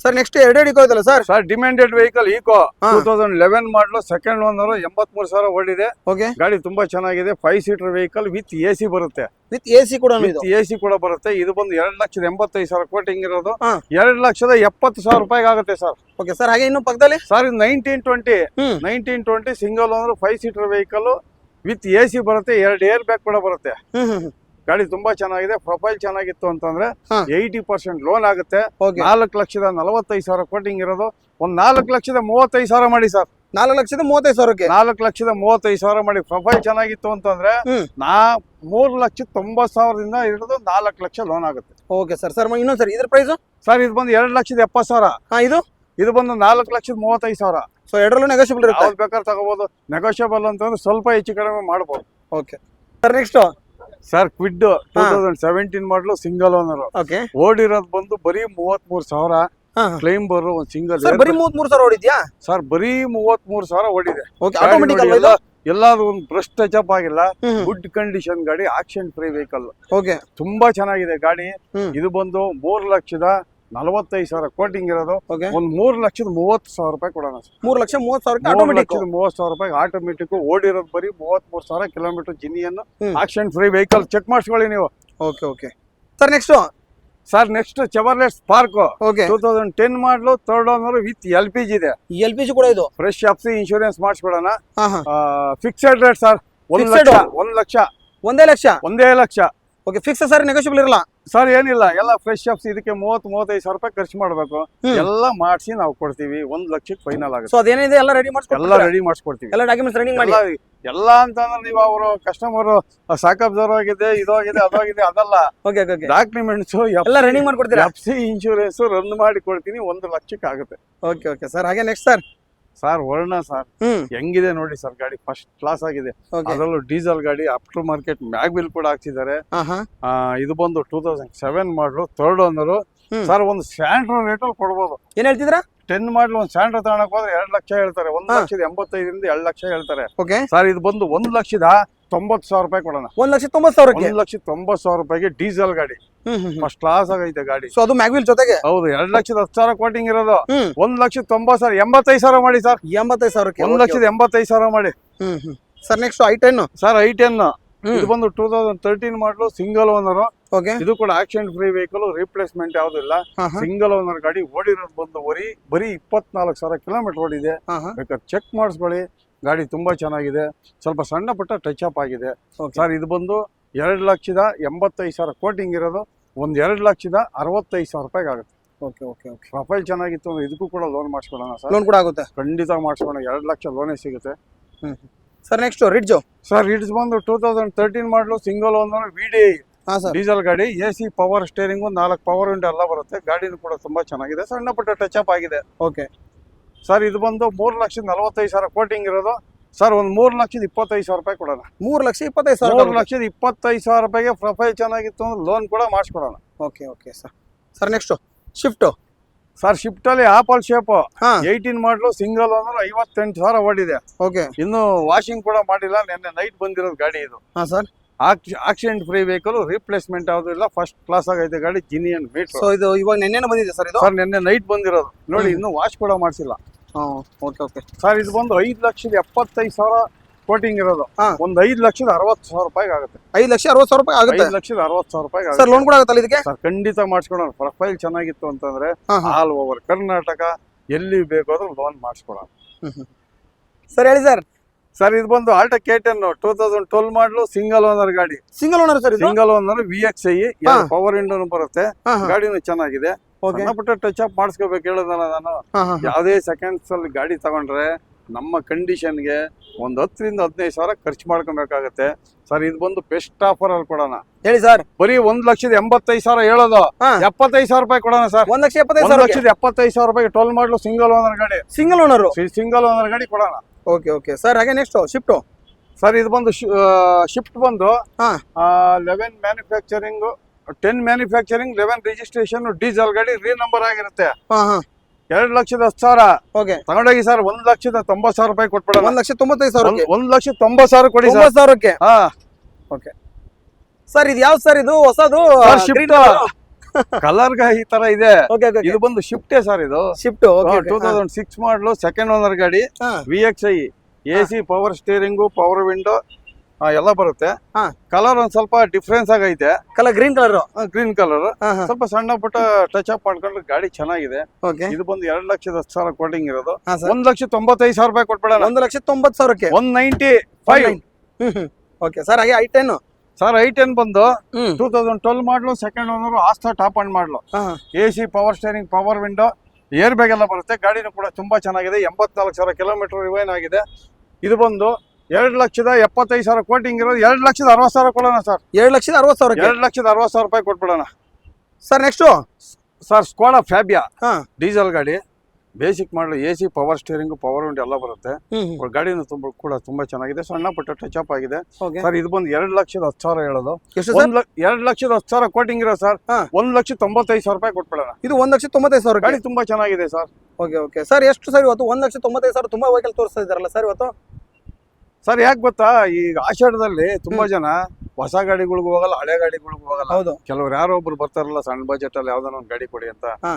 sir. ನೆಕ್ಸ್ಟ್ ಎರಡೆರಡು ಇಕೋ ಇದಲ್ಲ ಸರ್? ಸರ್ ಡಿಮ್ಯಾಂಡೆಡ್ ವೆಹಿಕಲ್ ಈಕೋ 2011 ಮಾಡಲು, 2nd ಓನರ್, 83,000 ಓಡಿದೆ. ಗಾಡಿ ತುಂಬಾ ಚೆನ್ನಾಗಿದೆ. 5 ಸೀಟರ್ ವೆಹಿಕಲ್ ವಿತ್ AC ಬರುತ್ತೆ. ವಿತ್ AC ಕೂಡ ಬರುತ್ತೆ. ಇದು ಬಂದು 2,85,000 ಕೋಟಿಂಗ್ ಇರೋದು, 2,70,000 ರೂಪಾಯಿಗೆ ಆಗುತ್ತೆ ಸರ್. Okay sir. ಹಾಗೆ ಇನ್ನು ಪಕ್ಕದಲ್ಲಿ ಸರ್, ಇದು 1920 single owner, 5 seater vehicle with AC ಬರುತ್ತೆ. 2 ಏರ್ ಬ್ಯಾಗ್ ಕೂಡ ಬರುತ್ತೆ. ಗಾಡಿ ತುಂಬಾ ಚೆನ್ನಾಗಿದೆ. ಪ್ರೊಫೈಲ್ ಚೆನ್ನಾಗಿತ್ತು ಅಂತಂದ್ರೆ ಹಾ. 80% ಲೋನ್ ಆಗುತ್ತೆ. ಓಕೆ 4,45,000 ಕೋಟಿಂಗ್ ಇರೋದು. ಒಂದ್ 4,35,000 ಮಾಡಿ ಸರ್. 4,35,000ಕ್ಕೆ 4,35,000 ಮಾಡಿ. ಪ್ರೊಫೈಲ್ ಚೆನ್ನಾಗಿತ್ತು ಅಂತಂದ್ರೆ ನಾ 3,90,000ದಿಂದ ಹಿಡಿದು 4 ಲಕ್ಷ ಲೋನ್ ಆಗುತ್ತೆ. Okay sir. ಸರ್ ಇನ್ನೊಂದು ಸರ್ ಇದ್ರ ಪ್ರೈಸ್ ಸರ್ ಇದು ಬಂದು 2,70,000. ಹಾ ಇದು ಬಂದು 4,35,000. ಸೊ ಎರಡರಲ್ಲೂ ನೆಗೋಷಿಯಬಲ್ ಇರುತ್ತೆ. ಯಾವ್ದು ಬೇಕಾದ್ರೆ ತಗೋಬಹುದು. ನೆಗೋಷಿಯಬಲ್ ಅಂತಂದ್ರೆ ಸ್ವಲ್ಪ ಹೆಚ್ಚು ಕಡಿಮೆ ಮಾಡ್ಬೋದು. Okay sir next sir Kwid 2017 ಮಾಡಲು ಸಿಂಗಲ್ ಓನರ್. ಓಕೆ ಓಡಿರೋದು ಬಂದು ಬರೀ 33,000. ಕ್ಲೈಮ್ ಬರೋ ಒಂದು ಸಿಂಗಲ್. ಸರ್ ಬರೀ 33,000 ಓಡಿದ್ಯಾ ಸರ್? ಬರೀ 33,000 ಓಡಿದೆ. ಓಕೆ ಆಟೋಮೆಟಿಕ್ ಅಲ್ವಾ ಇದು? ಎಲ್ಲಾದ್ರೂ ಒಂದು ಬ್ರಷ್ ಟಚ್ ಅಪ್ ಆಗಿಲ್ಲ. ಗುಡ್ ಕಂಡೀಷನ್ ಗಾಡಿ, ಆಕ್ಷನ್ ಫ್ರೀ ವೆಹಿಕಲ್. ಓಕೆ ತುಂಬಾ ಚೆನ್ನಾಗಿದೆ ಗಾಡಿ. ಇದು ಬಂದು 3,45,000 ಕೋಟಿಂಗ್ ಇರೋದು. ಒಂದ್ 3,30,000 ರೂಪಾಯಿ ಕೊಡೋಣ ಸರ್. 3,30,000 ಆಟೋಮೆಟಿಕ್. 3,30,000 ರೂಪಾಯಿ ಆಟೋಮೆಟಿಕ್. ಓಡಿರೋದು ಬರೀ 33,000 kilometre. Genuine action free vehicle. Check ಮಾಡಿಸ್ಕೊಳ್ಳಿ ನೀವು. Okay okay sir next sir next Chevrolet Spark. Okay 2010 ಮಾಡಲು 3rd ಓನರ್ ವಿತ್ LPG ಇದೆ. LPG ಕೂಡ ಇದು ಫ್ರೆಶ್ ಎಫ್ಸಿ ಇನ್ಶೂರೆನ್ಸ್ ಮಾಡಿಸ್ಕೊಡೋಣ. ಹಾ ಹಾ fixed rate sir. 1 lakh. 1 lakh. 1 lakh. Okay fix sir, negotiable ಇರಲ್ಲ ಸರ್? ಏನಿಲ್ಲ, ಎಲ್ಲ ಫ್ರೆಶ್ ಎಫ್ಸಿ. ಇದಕ್ಕೆ 30,000-35,000 ರೂಪಾಯಿ ಖರ್ಚು ಮಾಡಬೇಕು. ಎಲ್ಲ ಮಾಡಿಸಿ ನಾವು ಕೊಡ್ತೀವಿ. 1 ಲಕ್ಷಕ್ಕೆ ಫೈನಲ್ ಆಗುತ್ತೆ. ಸೊ ಅದೇನಿದೆ ಎಲ್ಲ ರೆಡಿ ಮಾಡಿಸ್ಕೊಡ್ತೀವಿ. ಎಲ್ಲ ರೆಡಿ ಮಾಡಿಸ್ಕೊಡ್ತೀವಿ. ಎಲ್ಲ ಡಾಕ್ಯುಮೆಂಟ್ಸ್ ರೆಡಿ ಮಾಡಿ ಎಲ್ಲ ಅಂತಂದ್ರೆ ನೀವು ಅವರು ಕಸ್ಟಮರ್ ಸಾಕಬ್ಸರ್ ಆಗಿದೆ, ಇದಾಗಿದೆ, ಅದಾಗಿದೆ, ಅದಲ್ಲ. ಓಕೆ ಓಕೆ ಡಾಕ್ಯುಮೆಂಟ್ಸ್ ಎಲ್ಲ ರನ್ನಿಂಗ್ ಮಾಡ್ಕೊಡ್ತೀರಾ? ಎಫ್ಸಿ ಇನ್ಶೂರೆನ್ಸ್ ರನ್ ಮಾಡಿ ಕೊಡ್ತೀನಿ. 1 ಲಕ್ಷಕ್ಕೆ ಆಗುತ್ತೆ. Okay okay sir. ಹಾಗೆ ನೆಕ್ಸ್ಟ್ ಸರ್ ಸರ್ ವರ್ಣ ಸರ್ ಹೆಂಗಿದೆ ನೋಡಿ ಸರ್. ಗಾಡಿ ಫಸ್ಟ್ ಕ್ಲಾಸ್ ಆಗಿದೆ. ಅದರಲ್ಲೂ ಡೀಸೆಲ್ ಗಾಡಿ. ಆಫ್ಟರ್ ಮಾರ್ಕೆಟ್ ಮ್ಯಾಗ್ವಿಲ್ ಕೂಡ ಹಾಕ್ಸಿದ್ದಾರೆ. ಇದು ಬಂದು 2007 ಮಾಡಲು 3rd ಓನರ್. ಸರ್ ಒಂದು ಸ್ಯಾಂಡ್ರೋ ರೇಟ್ ಅಲ್ಲಿ ಕೊಡ್ಬೋದು. ಏನ್ ಹೇಳ್ತಿದ್ರ? 10 ಮಾಡಲು ಒಂದು ಸ್ಯಾಂಡ್ರೋ ತಗೊಳಕ್ ಹೋದ್ರೆ 2 ಲಕ್ಷ ಹೇಳ್ತಾರೆ. 1,85,000ರಿಂದ 2 ಲಕ್ಷ ಹೇಳ್ತಾರೆ. ಸರ್ ಇದು ಬಂದು 1,90,000 ರೂಪಾಯಿ ಕೊಡೋಣ. 1,90,000 1,90,000 ರೂಪಾಯಿಗೆ ಡೀಸೆಲ್ ಗಾಡಿ. ಫಸ್ಟ್ ಕ್ಲಾಸ್ ಆಗೈತೆ ಗಾಡಿ. ಸೊ ಅದು ಮ್ಯಾಗ್ವಿಲ್ ಜೊತೆಗೆ? ಹೌದು. 2,10,000 ಕೋಟಿಂಗ್ ಇರೋದು. 1,90,000 85,000 ಮಾಡಿ ಸರ್. 85,000ಕ್ಕೆ 1,85,000 ಮಾಡಿ. Sir next i10 sir i10 ಇದು ಬಂದು 2013 ಮಾಡಲು ಸಿಂಗಲ್ ಓನರ್. ಇದು ಕೂಡ ಆಕ್ಷನ್ ಫ್ರೀ ವೆಹಿಕಲ್. ರಿಪ್ಲೇಸ್ಮೆಂಟ್ ಯಾವ್ದು ಇಲ್ಲ. ಸಿಂಗಲ್ ಓನರ್ ಗಾಡಿ. ಓಡಿರೋದು ಬಂದು ಬರೀ 24,000 ಕಿಲೋಮೀಟರ್ ಓಡಿದೆ. ಬೇಕಾದ್ರೆ ಚೆಕ್ ಮಾಡಿಸ್ಕೊಳ್ಳಿ. ಗಾಡಿ ತುಂಬಾ ಚೆನ್ನಾಗಿದೆ. ಸ್ವಲ್ಪ ಸಣ್ಣ ಪುಟ್ಟ ಟಚ್ ಅಪ್ ಆಗಿದೆ. ಸರ್ ಇದು ಬಂದು 2,85,000 ಕೋಟಿಂಗ್ ಇರೋದು. 2,65,000 ರೂಪಾಯಿಗೆ ಆಗುತ್ತೆ. ಓಕೆ ಓಕೆ ಓಕೆ ಪ್ರೊಫೈಲ್ ಚೆನ್ನಾಗಿತ್ತು ಅಂದ್ರೆ ಇದಕ್ಕೂ ಕೂಡ ಲೋನ್ ಮಾಡಿಸ್ಕೊಳ್ಳೋಣ ಸರ್. ಲೋನ್ ಕೂಡ ಆಗುತ್ತೆ? ಖಂಡಿತ ಮಾಡಿಸ್ಕೊಳ್ಳೋಣ. 2 ಲಕ್ಷ ಲೋನೇ ಸಿಗುತ್ತೆ. Sir next ridge. Sir ridge ಬಂದು 2013 ಮಾಡಲು ಸಿಂಗಲ್ ಓನರ್ VDI ಡೀಸೆಲ್ ಗಾಡಿ. AC power steering, 4 power window ಎಲ್ಲ ಬರುತ್ತೆ. ಗಾಡಿನೂ ಕೂಡ ತುಂಬಾ ಚೆನ್ನಾಗಿದೆ. ಸಣ್ಣ ಪುಟ್ಟ ಟಚ್ ಅಪ್ ಆಗಿದೆ. ಓಕೆ ಸರ್ ಇದು ಬಂದು 3,45,000 ಕೋಟಿಂಗ್ ಇರೋದು. ಸರ್ ಒಂದು 3,25,000 ರೂಪಾಯಿ ಕೊಡೋಣ. 3,25,000. 3,25,000 ರೂಪಾಯಿಗೆ ಪ್ರೊಫೈಲ್ ಚೆನ್ನಾಗಿತ್ತು ಅಂದ್ರೆ ಲೋನ್ ಕೂಡ ಮಾಡಿಸ್ಕೊಡೋಣ. Okay okay sir. Sir next shift. Sir shift ಅಲ್ಲಿ ಆಪಲ್ ಶೇಪ್ 18 ಮಾಡಲು ಸಿಂಗಲ್ ಓನರ್. 58,000 ಓಡಿದೆ. ಓಕೆ ಇನ್ನು ವಾಷಿಂಗ್ ಕೂಡ ಮಾಡಿಲ್ಲ. ನಿನ್ನೆ ನೈಟ್ ಬಂದಿರೋದು ಗಾಡಿ ಇದು. Sir accident free vehicle. Replacement ಯಾವ್ದು ಇಲ್ಲ. ಫಸ್ಟ್ ಕ್ಲಾಸ್ ಆಗೈತೆ ಗಾಡಿ. ಜಿನಿಯನ್ ಮೀಟರ್. ಸೊ ಇದು ಇವಾಗ ನೆನ್ನೆ ಬಂದಿದೆ ಸರ್ ಇದು? ಸರ್ ನಿನ್ನೆ ನೈಟ್ ಬಂದಿರೋದು ನೋಡಿ. ಇನ್ನು ವಾಶ್ ಕೂಡ ಮಾಡಿಸಿಲ್ಲ. ಓಕೆ ಓಕೆ ಸರ್ ಇದು ಬಂದು 5,75,000 ಕೋಟಿಂಗ್ ಇರೋದು. ಒಂದು 5,60,000 ರೂಪಾಯಿಗೆ ಆಗುತ್ತೆ. 5,60,000 ರೂಪಾಯಿ ಆಗುತ್ತೆ. 5,60,000 ರೂಪಾಯಿಗೆ ಸರ್ ಲೋನ್ ಕೂಡ ಆಗುತ್ತಲ್ಲ ಇದಕ್ಕೆ? ಸರ್ ಖಂಡಿತ ಮಾಡಿಸ್ಕೊಡೋಣ. ಪ್ರೊಫೈಲ್ ಚೆನ್ನಾಗಿತ್ತು ಅಂತಂದ್ರೆ ಆಲ್ ಓವರ್ ಕರ್ನಾಟಕ ಎಲ್ಲಿ ಬೇಕಾದ್ರೂ ಲೋನ್ ಮಾಡಿಸ್ಕೊಡೋಣ. ಸರ್ ಹೇಳಿ ಸರ್. ಸರ್ ಇದು ಬಂದು ಆಲ್ಟೋ K10 2012 ಮಾಡಲು ಸಿಂಗಲ್ ಓನರ್ ಗಾಡಿ. Single owner sir? Single owner VXI. Power ವಿಂಡೋನು ಬರುತ್ತೆ. ಗಾಡಿನೂ ಚೆನ್ನಾಗಿದೆ. ಸಣ್ಣ ಪುಟ್ಟ ಟಚ್ ಅಪ್ ಮಾಡಿಸ್ಕೋಬೇಕು ಹೇಳಿದ್ನಲ್ಲ ನಾನು. ಯಾವ್ದೇ ಸೆಕೆಂಡ್ಸ್ ಅಲ್ಲಿ ಗಾಡಿ ತಗೊಂಡ್ರೆ ನಮ್ಮ ಕಂಡೀಷನ್ಗೆ ಒಂದು 10,000 ರಿಂದ 15,000 ಖರ್ಚು ಮಾಡ್ಕೊಬೇಕಾಗತ್ತೆ. ಸರ್ ಇದು ಬಂದು ಬೆಸ್ಟ್ ಆಫರ್ ಅಲ್ಲಿ ಕೊಡೋಣ. ಹೇಳಿ ಸರ್. ಬರೀ 1,85,000 ಹೇಳೋದು. 75,000 ರೂಪಾಯಿ ಕೊಡೋಣ ಸರ್. 1,75,000 ರೂಪಾಯಿ. 12 ಮಾಡಲು ಸಿಂಗಲ್ ಓನರ್ ಗಾಡಿ. ಸಿಂಗಲ್ ಓನರ್ ಗಾಡಿ ಕೊಡೋಣ. Okay okay sir. ಹಾಗೆ ನೆಕ್ಸ್ಟ್ ಶಿಫ್ಟ್. ಸರ್ ಇದು ಬಂದು ಶಿಫ್ಟ್ ಬಂದು 11 ಮ್ಯಾನುಫ್ಯಾಕ್ಚರಿಂಗ್, 10 ಮ್ಯಾನುಫ್ಯಾಕ್ಚರಿಂಗ್, 11 ರಿಜಿಸ್ಟ್ರೇಷನ್. ಡೀಸೆಲ್ ಗಾಡಿ. ರೀನಂಬರ್ ಆಗಿರುತ್ತೆ. 2,10,000. ಓಕೆ ತಗೊಂಡೋಗಿ ಸರ್. 1,90,000 ರೂಪಾಯಿ ಕೊಟ್ಬಿಡೋಣ. 1,90,000. 1,90,000 ಕೊಡಿ ಸರ್. 90,000ಕ್ಕೆ. Okay sir. ಇದು ಯಾವ್ದು ಸರ್? ಇದು ಹೊಸದು ಕಲರ್ ಈ ತರ ಇದೆ. ಇದು ಬಂದು ಶಿಫ್ಟೇ ಸರ್. ಇದು ಶಿಫ್ಟ್ 2006 ಮಾಡಲು ಸೆಕೆಂಡ್ ಓನರ್ ಗಾಡಿ. VXI AC power steering, power window ಎಲ್ಲ ಬರುತ್ತೆ. ಕಲರ್ ಒಂದ್ ಸ್ವಲ್ಪ ಡಿಫ್ರೆನ್ಸ್ ಆಗೈತೆ. Colour green colour. ಸ್ವಲ್ಪ ಸಣ್ಣ ಪುಟ್ಟ ಟಚ್ ಅಪ್ ಮಾಡ್ಕೊಂಡ್ರೆ ಗಾಡಿ ಚೆನ್ನಾಗಿದೆ. ಇದು ಬಂದು 2,10,000 ಕೋಟಿಂಗ್ ಇರೋದು. 1,95,000 ರೂಪಾಯಿ ಕೊಟ್ಬಿಡೋಣ. 1,90,000ಕ್ಕೆ. 195. Okay sir. ಹಾಗೆ i10. ಸರ್ i10 ಬಂದು ಹ್ಮ್ 2012 ಮಾಡಲು ಸೆಕೆಂಡ್ ಓನರ್ ಆಸ್ತಾ ಟಾಪ್ ಅಂಡ್ ಮಾಡಲು ಹಾ AC power steering power window air bag ಎಲ್ಲ ಬರುತ್ತೆ. ಗಾಡಿನೂ ಕೂಡ ತುಂಬಾ ಚೆನ್ನಾಗಿದೆ. 84,000 ಕಿಲೋಮೀಟರ್ ರಿವೈನ್ ಆಗಿದೆ. ಇದು ಬಂದು 2,75,000 ಕೋಟಿಂಗ್ ಇರೋದು 2,60,000 ಕೊಡೋಣ ಸರ್. 2,60,000 2,60,000 ರೂಪಾಯಿ ಕೊಟ್ಬಿಡೋಣ sir. Next sir Skoda Fabia ಹಾ ಡೀಸೆಲ್ ಗಾಡಿ, ಬೇಸಿಕ್ ಮಾಡಲು AC power steering power window ಎಲ್ಲ ಬರುತ್ತೆ. ಗಾಡಿನೂ ತುಂಬಾ ಚೆನ್ನಾಗಿದೆ. ಸಣ್ಣ ಪುಟ್ಟ ಟಚ್ ಅಪ್ ಆಗಿದೆ ಓಕೆ. ಸರ್. ಇದು ಬಂದು 2,10,000 ಹೇಳೋದು. ಎಷ್ಟು ಸರ್? 2,10,000 ಕೋಟಿಂಗ್ ಇರೋ ಸರ್. ಹಾ. 1,95,000 ರೂಪಾಯಿ ಕೊಟ್ಬಿಡೋಣ. ಇದು 1,95,000 ಗಾಡಿ ತುಂಬಾ ಚೆನ್ನಾಗಿದೆ ಸರ್. Okay okay sir. ಎಷ್ಟು ಸರ್ ಇವತ್ತು 1,95,000 ತುಂಬಾ ವೆಹಿಕಲ್ ತೋರಿಸ್ತಾ ಇದ್ದಾರಲ್ಲ ಸರ್ ಇವತ್ತು? ಸರ್ ಯಾಕೆ ಗೊತ್ತಾ, ಈಗ ಆಷಾಢದಲ್ಲಿ ತುಂಬಾ ಜನ ಹೊಸ ಗಾಡಿಗಳಿಗೂ ಹೋಗಲ್ಲ, ಹಳೆ ಗಾಡಿಗಳಿಗೂ ಹೋಗಲ್ಲ. ಹೌದು. ಕೆಲವ್ರು ಯಾರೋ ಒಬ್ರು ಬರ್ತಾರಲ್ಲ ಸಣ್ಣ ಬಜೆಟ್ ಅಲ್ಲಿ ಯಾವ್ದಾನ ಒಂದು ಗಾಡಿ ಕೊಡಿ ಅಂತ. ಹಾ.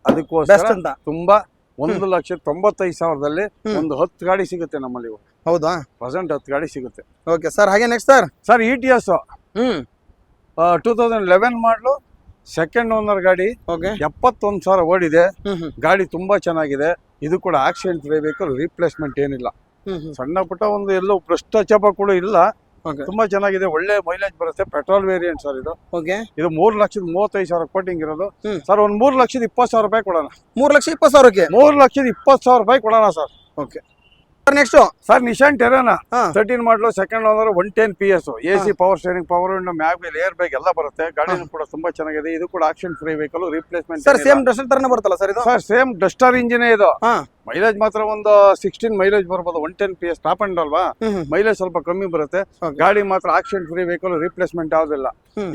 ಅದಕ್ಕೋಸ್ಕರ ಬೆಸ್ಟ್ ಅಂತ ತುಂಬಾ 1,95,000ದಲ್ಲಿ ಒಂದು 10 ಗಾಡಿ ಸಿಗುತ್ತೆ ನಮ್ಮಲ್ಲಿ. ಹೌದಾ? ಪ್ರೆಸೆಂಟ್ 10 ಗಾಡಿ ಸಿಗುತ್ತೆ. Okay sir. ಹಾಗೆ ನೆಕ್ಸ್ಟ್ ಸರ್. ಸರ್ ETS ಹ್ಮ್ 2011 ಮಾಡಲು ಸೆಕೆಂಡ್ ಓನರ್ ಗಾಡಿ. ಓಕೆ. 71,000 ಓಡಿದೆ. ಹ್ಮ್ ಗಾಡಿ ತುಂಬಾ ಚೆನ್ನಾಗಿದೆ. ಇದು ಕೂಡ ಆಕ್ಸಿಡೆಂಟ್ ವೆಹಿಕಲ್, ರೀಪ್ಲೇಸ್ಮೆಂಟ್ ಏನಿಲ್ಲ. ಸಣ್ಣ ಪುಟ್ಟ ಒಂದು ಎಲ್ಲೋ ಭ್ರಷ್ಟಾಚಾರ ಕೂಡ ಇಲ್ಲ. ಓಕೆ. ತುಂಬಾ ಚೆನ್ನಾಗಿದೆ. ಒಳ್ಳೆ ಮೈಲೇಜ್ ಬರುತ್ತೆ. ಪೆಟ್ರೋಲ್ ವೇರಿಯಂಟ್ ಸರ್ ಇದು. ಓಕೆ. ಇದು 3,35,000 ಕೋಟಿಂಗ್ ಇರೋದು. ಹ್ಮ್. ಸರ್ ಒಂದು 3,20,000 ರೂಪಾಯಿ ಕೊಡೋಣ. 3,20,000 3,20,000 ರೂಪಾಯಿ ಕೊಡೋಣ sir. Okay sir. Next sir Nissan Terrano ಹಾ 13 ಮಾಡಲು second owner 110 PS, AC power steering power window mag wheel air bag ಎಲ್ಲ ಬರುತ್ತೆ. ಗಾಡಿನೂ ಕೂಡ ತುಂಬಾ ಚೆನ್ನಾಗಿದೆ. ಇದು ಕೂಡ accident free vehicle, replacement sir. Same Duster ತರನೇ ಬರುತ್ತಲ್ಲ ಸರ್ ಇದು? ಸರ್ ಸೇಮ್ ಡಸ್ಟರ್ ಇಂಜಿನ್ ಇದು. ಹಾ ಮೈಲೇಜ್ ಮಾತ್ರ ಒಂದು 16 ಮೈಲೇಜ್ ಬರ್ಬೋದು. 110 PS ಟಾಪ್ ಅಂಡ್ ಅಲ್ವಾ, ಮೈಲೇಜ್ ಸ್ವಲ್ಪ ಕಮ್ಮಿ ಬರುತ್ತೆ. Okay. ಗಾಡಿ ಮಾತ್ರ ಆಕ್ಸಿಡೆಂಟ್ ಫ್ರೀ ವೆಹಿಕಲ್, ರೀಪ್ಲೇಸ್ಮೆಂಟ್ ಯಾವ್ದಿಲ್ಲ.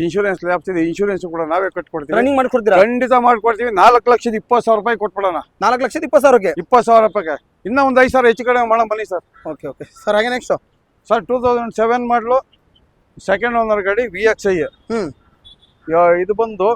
ಇನ್ಶೂರೆನ್ಸ್ ಲ್ಯಾಬ್ಸ್ ಇದೆ. ಇನ್ಶೂರೆನ್ಸ್ ಕೂಡ ನಾವೇ ಕಟ್ಕೊಡ್ತೀವಿ. ರನ್ನಿಂಗ್ ಮಾಡ್ಕೊಡ್ತೀರಾ? ಖಂಡಿತ ಮಾಡ್ಕೊಡ್ತೀವಿ. 4,20,000 ರೂಪಾಯಿ ಕೊಟ್ಬಿಡೋಣ. 4,20,000 20,000 ರೂಪಾಯಿಗೆ ಇನ್ನೂ ಒಂದು 5,000 ಹೆಚ್ಚು ಕಡಿಮೆ ಮಾಡೋಣ ಬನ್ನಿ ಸರ್. Okay okay sir. ಹಾಗೆ ನೆಕ್ಸ್ಟ್ ಸರ್ 2007 ಮಾಡಲು ಸೆಕೆಂಡ್ ಓನರ್ ಗಾಡಿ VXI. ಹ್ಮ್ ಇದು ಬಂದು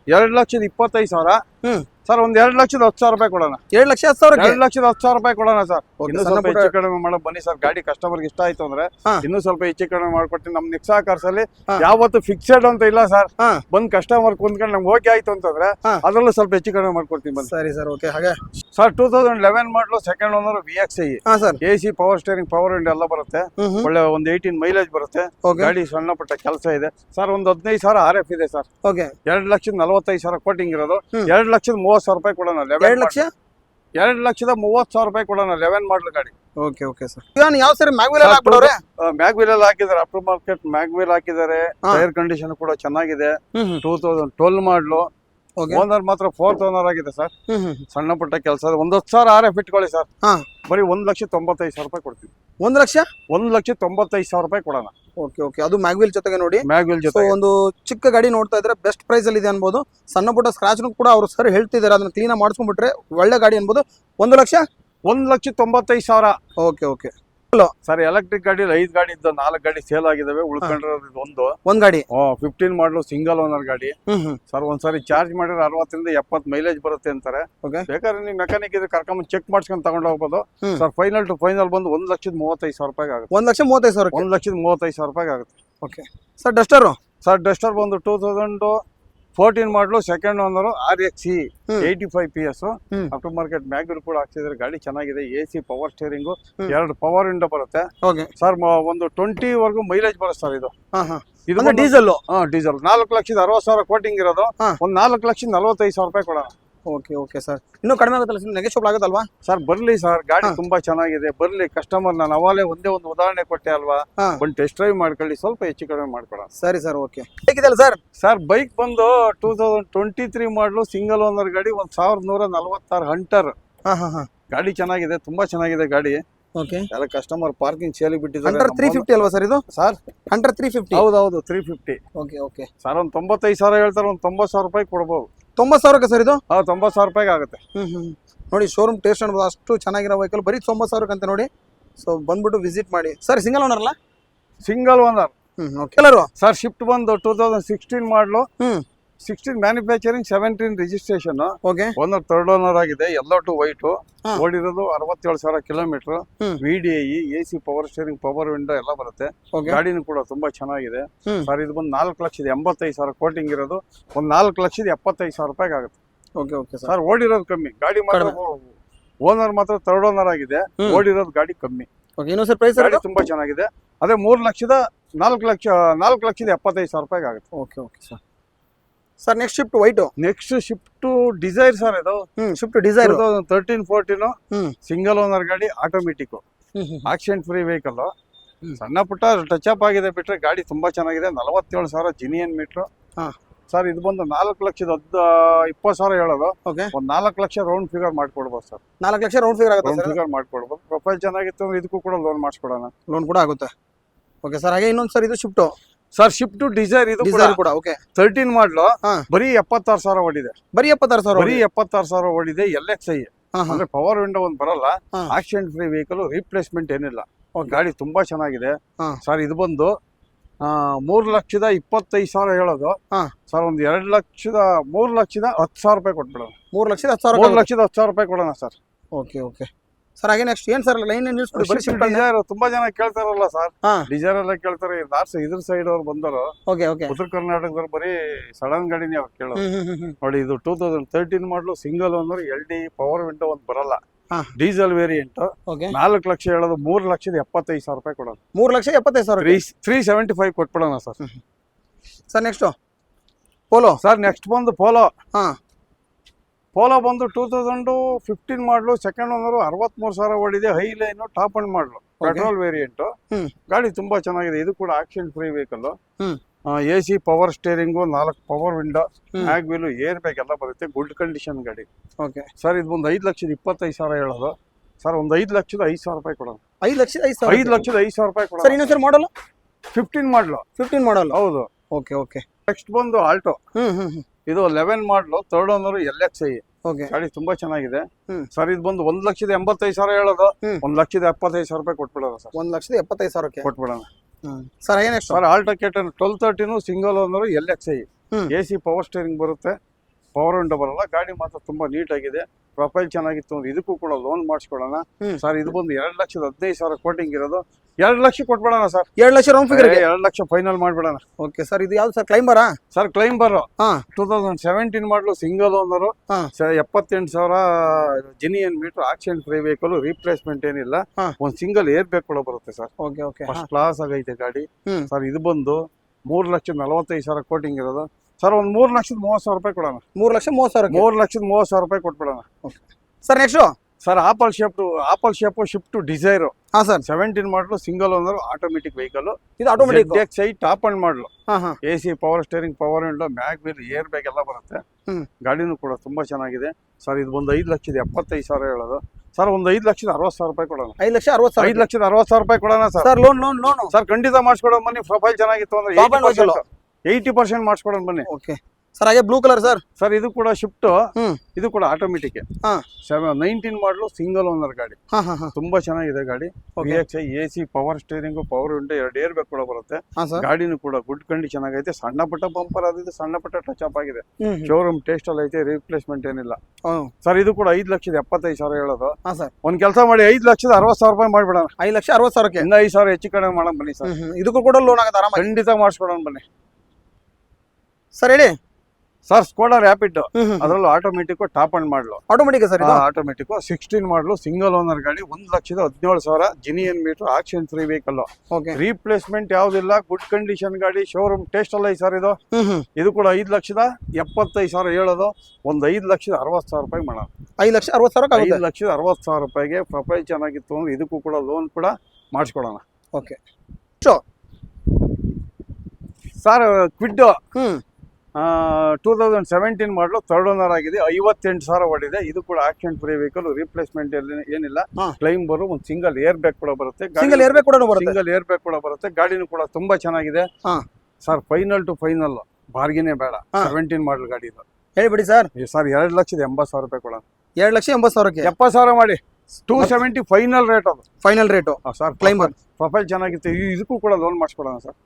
2,25,000. ಹ್ಮ್ ಸರ್ ಒಂದು 2,10,000 ರೂಪಾಯಿ ಕೊಡೋಣ. 2,10,000 2,10,000 ರೂಪಾಯಿ ಕೊಡೋಣ ಸರ್. Okay, ಇನ್ನೂ ಸಣ್ಣ ಸ್ವಲ್ಪ ಪುಟ್ಟ- ಹೆಚ್ಚು ಕಡಿಮೆ ಮಾಡೋ ಬನ್ನಿ ಸರ್. ಗಾಡಿ ಕಸ್ಟಮರ್ಗೆ ಇಷ್ಟ ಆಯ್ತು ಅಂದ್ರೆ ಹಾ. ಇನ್ನೂ ಸ್ವಲ್ಪ ಹೆಚ್ಚು ಕಡಿಮೆ ಮಾಡ್ಕೊಡ್ತೀನಿ. ನಮ್ ನಿಕ್ಸಾ ಕಾರ್ಸ್ ಅಲ್ಲಿ ಹಾ. ಯಾವತ್ತು ಫಿಕ್ಸೆಡ್ ಅಂತ ಇಲ್ಲ ಸರ್. ಹಾ ಬಂದ್ ಕಸ್ಟಮರ್ ಕುಂತ್ಕೊಂಡು ನಮ್ಗೆ ಓಕೆ ಆಯ್ತು ಅಂತಂದ್ರೆ ಹಾ. ಅದ್ರಲ್ಲೂ ಸ್ವಲ್ಪ ಹೆಚ್ಚು ಕಡಿಮೆ ಮಾಡ್ಕೊಡ್ತೀನಿ ಬನ್ನಿ ಸರಿ ಸರ್. ಓಕೆ. ಹಾಗೆ ಸರ್ 2011 ಮಾಡಲು ಸೆಕೆಂಡ್ ಓನರ್ VXI, ಹಾ sir. AC power steering power window ಎಲ್ಲ ಬರುತ್ತೆ. ಒಳ್ಳೆ ಒಂದು 18 ಮೈಲೇಜ್ ಬರುತ್ತೆ. ಓಕೆ ಗಾಡಿ ಸಣ್ಣ ಪುಟ್ಟ ಕೆಲಸ ಇದೆ ಸರ್. ಒಂದು 15,000 RF ಇದೆ ಸರ್. ಓಕೆ. 2,45,000 ಕೋಟಿಂಗ್ ಇರೋದು. ಹ್ಮ್. 2,30,000 ರೂಪಾಯಿ ಕೊಡೋಣ. 2 ಲಕ್ಷ 2,30,000 ರೂಪಾಯಿ ಕೊಡೋಣ. 11 ಮಾಡಲ್ ಗಾಡಿ. Okay okay sir. ಇವನ್ ಯಾವ ಸರ್ ಮ್ಯಾಗ್ವಿಲ್ ಹಾಕ್ಬಿಡೋರೆ? ಮ್ಯಾಗ್ವಿಲ್ ಎಲ್ಲ ಹಾಕಿದ್ದಾರೆ. ಅಪ್ಟರ್ ಮಾರ್ಕೆಟ್ ಮ್ಯಾಗ್ವಿಲ್ ಹಾಕಿದ್ದಾರೆ. ಹಾ. ಟೈರ್ ಕಂಡೀಷನ್ ಕೂಡ ಚೆನ್ನಾಗಿದೆ. 2012 ಮಾಡಲು. ಓಕೆ. ಓನರ್ ಮಾತ್ರ 4th ಓನರ್ ಆಗಿದೆ ಸರ್. ಸಣ್ಣ ಪುಟ್ಟ ಕೆಲಸ. 10,000 RF ಇಟ್ಕೊಳ್ಳಿ ಸರ್. ಹಾ ಬರೀ 1,95,000 ರೂಪಾಯಿ ಕೊಡ್ತೀವಿ. 1 ಲಕ್ಷ 1,95,000 ರೂಪಾಯಿ ಕೊಡೋಣ. Okay okay. ಅದು ಮ್ಯಾಗ್ವಿಲ್ ಜೊತೆಗೆ ನೋಡಿ. ಮ್ಯಾಗ್ವಿಲ್ ಸೊ ಜೊತೆ ಒಂದು ಚಿಕ್ಕ ಗಾಡಿ ನೋಡ್ತಾ ಇದ್ರೆ ಬೆಸ್ಟ್ ಪ್ರೈಸ್ ಅಲ್ಲಿ ಇದೆ ಅನ್ಬೋದು. ಸಣ್ಣ ಪುಟ್ಟ ಸ್ಕ್ರಾಚ್ ಕೂಡ ಅವರು ಸರ್ ಹೇಳ್ತಿದ್ದಾರೆ. ಅದನ್ನ ಕ್ಲೀನ್ ಮಾಡಿಸ್ಕೊಂಡ್ಬಿಟ್ರೆ ಒಳ್ಳೆ ಗಾಡಿ ಅನ್ಬೋದು. 1 lakh 1,95,000. Okay okay. Sir electric ಗಾಡಿ 5 ಗಾಡಿ ಇದ್ದ 4 ಗಾಡಿ ಸೇಲ್ ಆಗಿದಾವೆ. ಉಳ್ಕೊಂಡಿರೋದು ಒಂದ್ ಗಾಡಿ 15 ಮಾಡಲು ಸಿಂಗಲ್ ಓನರ್ ಗಾಡಿ. ಹ್ಮ್ ಸರ್ ಒಂದ್ಸರಿ ಚಾರ್ಜ್ ಮಾಡಿದ್ರೆ 60ರಿಂದ 70 ಮೈಲೇಜ್ ಬರುತ್ತೆ ಅಂತಾರೆ. ಓಕೆ. ಬೇಕಾದ್ರೆ ನೀವು ಮೆಕ್ಯಾನಿಕ್ ಇದ್ರೆ ಕರ್ಕೊಂಡ್ ಚೆಕ್ ಮಾಡ್ಸ್ಕೊಂಡು ತಗೊಂಡು ಹೋಗ್ಬೋದು. ಹ್ಮ್. ಸರ್ ಫೈನಲ್ ಟು ಫೈನಲ್ ಬಂದು 1,35,000 ರೂಪಾಯಿ ಆಗುತ್ತೆ. 1,35,000 1,35,000 ರೂಪಾಯಿ ಆಗುತ್ತೆ. Okay sir. Duster sir Duster ಬಂದು 2014 ಮಾಡಲು ಸೆಕೆಂಡ್ ಓನರ್ RXE 85 PS. ಹ್ಮ್. ಅಪ್ಟರ್ ಮಾರ್ಕೆಟ್ ಮ್ಯಾಗ್ವಿಲ್ ಕೂಡ ಹಾಕ್ಸಿದ್ರೆ. ಗಾಡಿ ಚೆನ್ನಾಗಿದೆ. AC ಪವರ್ ಸ್ಟೇರಿಂಗು, ಹ್ಮ್. 2 ಪವರ್ ವಿಂಡೋ ಬರುತ್ತೆ ಓಕೆ. ಸರ್. ಒಂದು 20 ವರೆಗೂ ಮೈಲೇಜ್ ಬರುತ್ತೆ ಸರ್ ಇದು. ಹಾ ಹಾ. ಇದು ಅಂದ್ರೆ ಡೀಸೆಲ್. ಡೀಸೆಲ್. 4,60,000 ಕೋಟಿಂಗ್ ಇರೋದು. ಹಾ. ಒಂದು 4,45,000 ರೂಪಾಯಿ ಕೊಡೋಣ. Okay okay sir. ಇನ್ನೂ ಕಡಿಮೆ ಆಗುತ್ತಲ್ಲ ಸರ್? ನೆಗೆಶಿಯಬಲ್ ಆಗುತ್ತಲ್ವಾ? ಸರ್ ಬರ್ಲಿ ಸರ್. ಗಾಡಿ ಹಾ. ತುಂಬಾ ಚೆನ್ನಾಗಿದೆ. ಬರ್ಲಿ ಕಸ್ಟಮರ್. ನಾನು ಅವಾಗಲೇ ಒಂದೇ ಒಂದು ಉದಾಹರಣೆ ಕೊಟ್ಟೆ ಅಲ್ವಾ. ಹಾ ಒಂದು ಟೆಸ್ಟ್ ಡ್ರೈವ್ ಮಾಡ್ಕೊಳ್ಳಿ. ಸ್ವಲ್ಪ ಹೆಚ್ಚು ಕಡಿಮೆ ಮಾಡ್ಕೊಡೋಣ. ಸರಿ ಸರ್. ಓಕೆ. ಹೇಗಿದೆಯಲ್ಲ ಸರ್? ಸರ್ ಬೈಕ್ ಬಂದು 2023 ಮಾಡಲು ಸಿಂಗಲ್ ಓನರ್ ಗಾಡಿ. 1,146 ಹಂಟರ್. ಹಾ ಹಾ ಹಾ. ಗಾಡಿ ಚೆನ್ನಾಗಿದೆ. ತುಂಬಾ ಚೆನ್ನಾಗಿದೆ ಗಾಡಿ. ಓಕೆ. ಎಲ್ಲ ಕಸ್ಟಮರ್ ಪಾರ್ಕಿಂಗ್ ಸೇಲಿ ಬಿಟ್ಟಿದ್ದಾರೆ. ಹಂಟರ್ 350 ಅಲ್ವಾ ಸರ್ ಇದು? Sir hunter 350. ಹೌದೌದು 350. Okay okay. ಸರ್ ಒಂದು 95,000 ಹೇಳ್ತಾರೆ. ಒಂದು 90,000 ರೂಪಾಯಿ ಕೊಡ್ಬೋದು. 90,000 ಸರ್ ಇದು? 90,000 ರೂಪಾಯಿಗೆ ಆಗುತ್ತೆ. ನೋಡಿ ಶೋರೂಮ್ ಟೇಸ್ಟ್ ಅನ್ಬೋದು. ಅಷ್ಟು ಚೆನ್ನಾಗಿರೋ ವೆಹಿಕಲ್ ಬರೀ 90,000 ಅಂತ ನೋಡಿ. ಸೊ ಬಂದ್ಬಿಟ್ಟು ವಿಸಿಟ್ ಮಾಡಿ ಸರ್. ಸಿಂಗಲ್ ಓನರ್ ಅಲ್ಲ? Single owner. ಓಕೆ. ಎಲ್ಲರೂ ಸರ್ ಶಿಫ್ಟ್ ಬಂದು 2016 ಮಾಡಲು. 16 manufacturing, 17 registration. Okay. Owner 3rd owner ಆಗಿದೆ. ಎಲ್ಲೋ ಟು ವೈಟ್. ಹಾ. ಓಡಿರೋದು 67,000 kilometre. VDI, AC power steering power window ಎಲ್ಲ ಬರುತ್ತೆ. ಓಕೆ. ಗಾಡಿನೂ ಕೂಡ ತುಂಬಾ ಚೆನ್ನಾಗಿದೆ. ಹ್ಮ್. ಸರ್ ಇದು ಬಂದು 4,85,000 ಕೋಟಿಂಗ್ ಇರೋದು. ಒಂದು 4,75,000 ರೂಪಾಯಿಗೆ ಆಗುತ್ತೆ. Okay okay sir. ಸರ್ ಓಡಿರೋದು ಕಮ್ಮಿ. ಗಾಡಿ ಮಾತ್ರ ಓನರ್ ಮಾತ್ರ 3rd ಓನರ್ ಆಗಿದೆ. ಹ್ಮ್. ಓಡಿರೋದು ಗಾಡಿ ಕಮ್ಮಿ. ಓಕೆ ಇನ್ನೊಂದು ಸರ್ ಪ್ರೈಸ್ ಗಾಡಿ ತುಂಬಾ ಚೆನ್ನಾಗಿದೆ. ಅದೇ 4,75,000 ಆಗುತ್ತೆ. Okay okay sir. Sir next shift white. Next shift Dzire sir ಇದು. ಶಿಫ್ಟ್ ಡಿಸೈರ್ 2013-14 ಸಿಂಗಲ್ ಓನರ್ ಗಾಡಿ, ಆಟೋಮೆಟಿಕ್, ಆಕ್ಸಿಡೆಂಟ್ ಫ್ರೀ ವೆಹಿಕಲ್. ಸಣ್ಣ ಪುಟ್ಟ ಟಚ್ ಅಪ್ ಆಗಿದೆ ಬಿಟ್ರೆ ಗಾಡಿ ತುಂಬಾ ಚೆನ್ನಾಗಿದೆ. 47,000 ಜಿನಿಯನ್ ಮೀಟರ್. ಸರ್ ಇದು ಬಂದು 4,20,000 ಹೇಳೋದು. ಓಕೆ ಒಂದ್ 4 ಲಕ್ಷ ರೌಂಡ್ ಫಿಗರ್ ಮಾಡ್ಕೊಡ್ಬೋದು ಸರ್. 4 ಲಕ್ಷ ರೌಂಡ್ ಫಿಗರ್ ಆಗುತ್ತೆ ರೌಂಡ್ ಫಿಗರ್ ಮಾಡ್ಕೊಡ್ಬೋದು. ಪ್ರೊಫೈಲ್ ಚೆನ್ನಾಗಿತ್ತು ಅಂದ್ರೆ ಇದಕ್ಕೂ ಕೂಡ ಲೋನ್ ಮಾಡಿಸ್ಕೊಡೋಣ. ಲೋನ್ ಕೂಡ ಆಗುತ್ತೆ. ಓಕೆ ಸರ್ ಹಾಗೆ ಇನ್ನೊಂದು ಸರ್ ಇದು ಶಿಫ್ಟ್. ಸರ್ ಶಿಫ್ಟ್ ಡಿಸೈರ್ ಇದು ಕೂಡ ಓಕೆ 13 ಮಾಡಲು ಬರೀ 76,000 ಓಡಿದೆ. ಬರೀ 76,000. ಬರೀ 76,000 ಓಡಿದೆ. LXI ಅಂದ್ರೆ ಪವರ್ ವಿಂಡೋ ಒಂದು ಬರಲ್ಲ. ಆಕ್ಸಿಡೆಂಟ್ ಫ್ರೀ ವೆಹಿಕಲ್, ರೀಪ್ಲೇಸ್ಮೆಂಟ್ ಏನಿಲ್ಲ. ಗಾಡಿ ತುಂಬಾ ಚೆನ್ನಾಗಿದೆ ಸರ್. ಇದು ಬಂದು 3,25,000 ಹೇಳೋದು. ಸರ್ ಒಂದು 3,10,000 ರೂಪಾಯಿ ಕೊಟ್ಬಿಡೋಣ. 3,10,000 ರೂಪಾಯಿ ಕೊಡೋಣ ಸರ್. ಓಕೆ ಓಕೆ ಸರ್ ಹಾಗೆ ನೆಕ್ಸ್ಟ್ ಏನ್ ಸರ್ ಲೈನ್ ನಿಲ್ಸ್ಬಿಡಿ. ಡಿಸೈರ್ ತುಂಬಾ ಜನ ಕೇಳ್ತಾರಲ್ಲ ಸರ್. ಡಿಸೈರ್ ಎಲ್ಲ ಕೇಳ್ತಾರೆ. ಇದ್ರ ಸೈಡ್ ಅವ್ರು ಬಂದರು. ಓಕೆ ಓಕೆ ಉತ್ತರ ಕರ್ನಾಟಕದವ್ರು ಬರೀ ಸಡನ್ ಗಾಡಿನೇ ಅವ್ರು ಕೇಳೋದು. ನೋಡಿ ಇದು 2013 ಮಾಡಲು single owner, LD power window ಒಂದು ಬರಲ್ಲ, ಡೀಸೆಲ್ ವೇರಿಯಂಟ್. 4 ಲಕ್ಷ ಹೇಳೋದು. 3,75,000 ರೂಪಾಯಿ ಕೊಡೋದು. 3,75,000. 375 ಕೊಟ್ಬಿಡೋಣ sir. Sir next Polo. Sir next ಬಂದು ಪೋಲೋ. ಪೋಲೋ ಬಂದು 2015 ಮಾಡಲು, ಸೆಕೆಂಡ್ ಓನರ್, 63,000 ಓಡಿದೆ. ಹೈ ಲೈನ್, ಟಾಪ್ ಅಂಡ್ ಮಾಡಲು, ಪೆಟ್ರೋಲ್ ವೇರಿಯಂಟ್. ಗಾಡಿ ತುಂಬಾ ಚೆನ್ನಾಗಿದೆ. ಇದು ಕೂಡ accident free vehicle. AC power steering, 4 power window, mag wheel, air bag ಎಲ್ಲ ಬರುತ್ತೆ. ಗುಡ್ ಕಂಡೀಷನ್ ಗಾಡಿ. ಓಕೆ ಸರ್ ಇದು ಒಂದು 5,25,000 ಹೇಳೋದು. ಸರ್ ಒಂದು 5,05,000 ರೂಪಾಯಿ ಕೊಡೋಣ. 5,05,000 ರೂಪಾಯಿ ಕೊಡೋಣ. ಸರ್ ಇನ್ನೊಂದು ಸರ್ ಮಾಡಲು 15 ಮಾಡಲು. 15 ಮಾಡಲು. ಹೌದು. ಓಕೆ ಓಕೆ ನೆಕ್ಸ್ಟ್ ಬಂದು ಆಲ್ಟೋ. ಇದು 11 ಮಾಡಲು, ಥರ್ಡ್ ಓನರ್, LXI. ಓಕೆ ಗಾಡಿ ತುಂಬಾ ಚೆನ್ನಾಗಿದೆ. ಸರ್ ಇದು ಬಂದು 1,85,000 ಹೇಳೋದು. 1,75,000 ರೂಪಾಯಿ ಕೊಟ್ಬಿಡೋಣ ಸರ್. 1,75,000 ಕೊಟ್ಬಿಡೋಣ. ಸರ್ ಏನ್ next sir Alto K10 1213 single owner, LXI. AC power steering ಬರುತ್ತೆ, ಪವರ್ ವಿಂಡೋ ಬರಲ್ಲ. ಗಾಡಿ ಮಾತ್ರ ತುಂಬಾ ನೀಟ್ ಆಗಿದೆ. ಪ್ರೊಫೈಲ್ ಚೆನ್ನಾಗಿತ್ತು ಅಂದ್ರೆ ಇದಕ್ಕೂ ಕೂಡ ಲೋನ್ ಮಾಡಿಸ್ಕೊಡೋಣ ಸರ್. ಇದು ಬಂದು 2,15,000 ಕೋಟಿಂಗ್ ಇರೋದು. 2 ಲಕ್ಷ ಕೊಟ್ಬಿಡೋಣ sir. 2 lakh round figure. 2 lakh final ಮಾಡ್ಬಿಡೋಣ. ಓಕೆ ಸರ್ ಇದು ಯಾವ್ದು ಸರ್ ಕ್ಲೈಂಬರಾ? ಸರ್ ಕ್ಲೈಂಬರ್ 2017 ಮಾಡಲು, single owner, 78,000 genuine meter, accident free vehicle, replacement ಏನಿಲ್ಲ. ಒಂದು ಸಿಂಗಲ್ ಏರ್ ಬ್ಯಾಗ್ ಕೂಡ ಬರುತ್ತೆ sir. Okay okay first class ಆಗೈತೆ ಗಾಡಿ ಸರ್. ಇದು ಬಂದು 3,45,000 ಕೋಟಿಂಗ್ ಇರೋದು. ಸರ್ ಒಂದು 3,30,000 ರೂಪಾಯಿ ಕೊಡೋಣ. 3,30,000. 3,30,000 ರೂಪಾಯಿ ಕೊಟ್ಬಿಡೋಣ. Sir next sir apple shape Swift Dzire. Sir 17 ಮಾಡಲು, ಸಿಂಗಲ್ ಓನರ್, ಆಟೋಮೆಟಿಕ್ ವೆಹಿಕಲ್. ಇದು ಆಟೋಮೆಟಿಕ್. XI ಟಾಪ್ ಅಂಡ್ ಮಾಡಲು. AC power steering, power window, mag wheel, air bag ಎಲ್ಲ ಬರುತ್ತೆ. ಗಾಡಿನೂ ಕೂಡ ತುಂಬಾ ಚೆನ್ನಾಗಿದೆ ಸರ್. ಇದು ಒಂದು 5,75,000 ಹೇಳೋದು. ಸರ್ ಒಂದು 5,60,000 ರೂಪಾಯಿ ಕೊಡೋಣ. 5,60,000. 5,60,000 ರೂಪಾಯಿ ಕೊಡೋಣ ಸರ್. ಸರ್ ಲೋನ್ ಸರ್ ಖಂಡಿತ ಮಾಡಿಸ್ಕೊಡೋಣ ಬನ್ನಿ. ಪ್ರೊಫೈಲ್ ಚೆನ್ನಾಗಿತ್ತು ಅಂದ್ರೆ 80% ಮಾಡಿಸ್ಕೊಡೋಣ ಬನ್ನಿ. ಓಕೆ ಸರ್ ಹಾಗೆ ಬ್ಲೂ ಕಲರ್ ಸರ್. ಸರ್ ಇದು ಕೂಡ ಶಿಫ್ಟ್. ಇದು ಕೂಡ ಆಟೋಮೆಟಿಕ್. 19 ಮಾಡಲು, ಸಿಂಗಲ್ ಓನರ್ ಗಾಡಿ. ತುಂಬಾ ಚೆನ್ನಾಗಿದೆ ಗಾಡಿ. VXI AC power steering, power window, 2 air bag ಕೂಡ ಬರುತ್ತೆ. ಗಾಡಿನೂ ಕೂಡ ಗುಡ್ ಕಂಡೀಷನ್ ಆಗೈತೆ. ಸಣ್ಣ ಪುಟ್ಟ ಬಂಪರ್ ಆದಿದೆ, ಸಣ್ಣ ಪುಟ್ಟ ಟಚ್ ಅಪ್ ಆಗಿದೆ. ಶೋರೂಮ್ ಟೇಸ್ಟ್ ಅಲ್ಲಿ ಐತೆ. ರೀಪ್ಲೇಸ್ಮೆಂಟ್ ಏನಿಲ್ಲ ಸರ್. ಇದು ಕೂಡ 5,75,000 ಹೇಳೋದು. ಒಂದ್ ಕೆಲಸ ಮಾಡಿ 5,60,000 ರೂಪಾಯಿ ಮಾಡ್ಬಿಡೋಣ. 5,60,000. ಇನ್ನ 5,000 ಹೆಚ್ಚು ಕಡಿಮೆ ಮಾಡೋಣ ಬನ್ನಿ ಸರ್. ಇದಕ್ಕೂ ಕೂಡ ಲೋನ್ ಆಗುತ್ತೆ ಆರಾಮಾಗಿ. ಖಂಡಿತ ಮಾಡಿಸ್ಕೊಡೋಣ ಬನ್ನಿ ಸರ್. ಹೇಳಿ ಸರ್. ಸ್ಕೋಡಾ ರ್ಯಾಪಿಡ್, ಅದರಲ್ಲೂ ಆಟೋಮೆಟಿಕ್, ಟಾಪ್ ಅಂಡ್ ಮಾಡಲು. Automatic sir. ಆಟೋಮೆಟಿಕ್ 16 ಮಾಡಲು, ಸಿಂಗಲ್ ಓನರ್ ಗಾಡಿ. 1,17,000 genuine meter, accident free vehicle. Replacement ಯಾವ್ದಿಲ್ಲ. ಗುಡ್ ಕಂಡೀಷನ್ ಗಾಡಿ. ಶೋರೂಮ್ ಟೇಸ್ಟ್ ಅಲ್ಲ ಸರ್. ಇದು ಕೂಡ 5,75,000 ಹೇಳೋದು. ಒಂದು 5,60,000 ರೂಪಾಯಿ ಮಾಡೋಣ. 5,60,000. 5,60,000 ರೂಪಾಯಿಗೆ ಪ್ರೊಫೈಲ್ ಚೆನ್ನಾಗಿತ್ತು ಅಂದ್ರೆ ಇದಕ್ಕೂ ಕೂಡ ಲೋನ್ ಕೂಡ ಮಾಡಿಸ್ಕೊಡೋಣ. ಓಕೆ ಸರ್ ಕ್ವಿಡ್ 2017 ಮಾಡಲು, ಥರ್ಡ್ ಓನರ್ ಆಗಿದೆ. 58,000 ಓಡಿದೆ. ಇದು ಕೂಡ ಆಕ್ಸಿಡೆಂಟ್ ಫ್ರೀ ವೆಹಿಕಲ್. ರೀಪ್ಲೇಸ್ಮೆಂಟ್ ಏನಿಲ್ಲ. ಕ್ಲೈಂಬರ್, ಒಂದು ಸಿಂಗಲ್ ಏರ್ ಬ್ಯಾಗ್ ಕೂಡ ಬರುತ್ತೆ. ಸಿಂಗಲ್ ಏರ್ ಬ್ಯಾಗ್ ಕೂಡ ಬರುತ್ತೆ. ಗಾಡಿನೂ ಕೂಡ ತುಂಬಾ ಚೆನ್ನಾಗಿದೆ ಸರ್. ಫೈನಲ್ ಟು ಫೈನಲ್ ಬಾರ್ಗಿನೇ ಬೇಡ. 17 ಮಾಡಲ್ ಗಾಡಿ ಇದು. ಹೇಳಿಬಿಡಿ ಸರ್. ಸರ್ 2,80,000 ರೂಪಾಯಿ ಕೊಡೋಣ. 2,80,000. 70,000 ಮಾಡಿ. 270 ಫೈನಲ್ ರೇಟ್. ಅದು final rate sir. Climber profile ಚೆನ್ನಾಗಿತ್ತು. ಇದಕ್ಕೂ ಕೂಡ ಲೋನ್ ಮಾಡಿಸ್ಕೊಡೋಣ ಸರ್.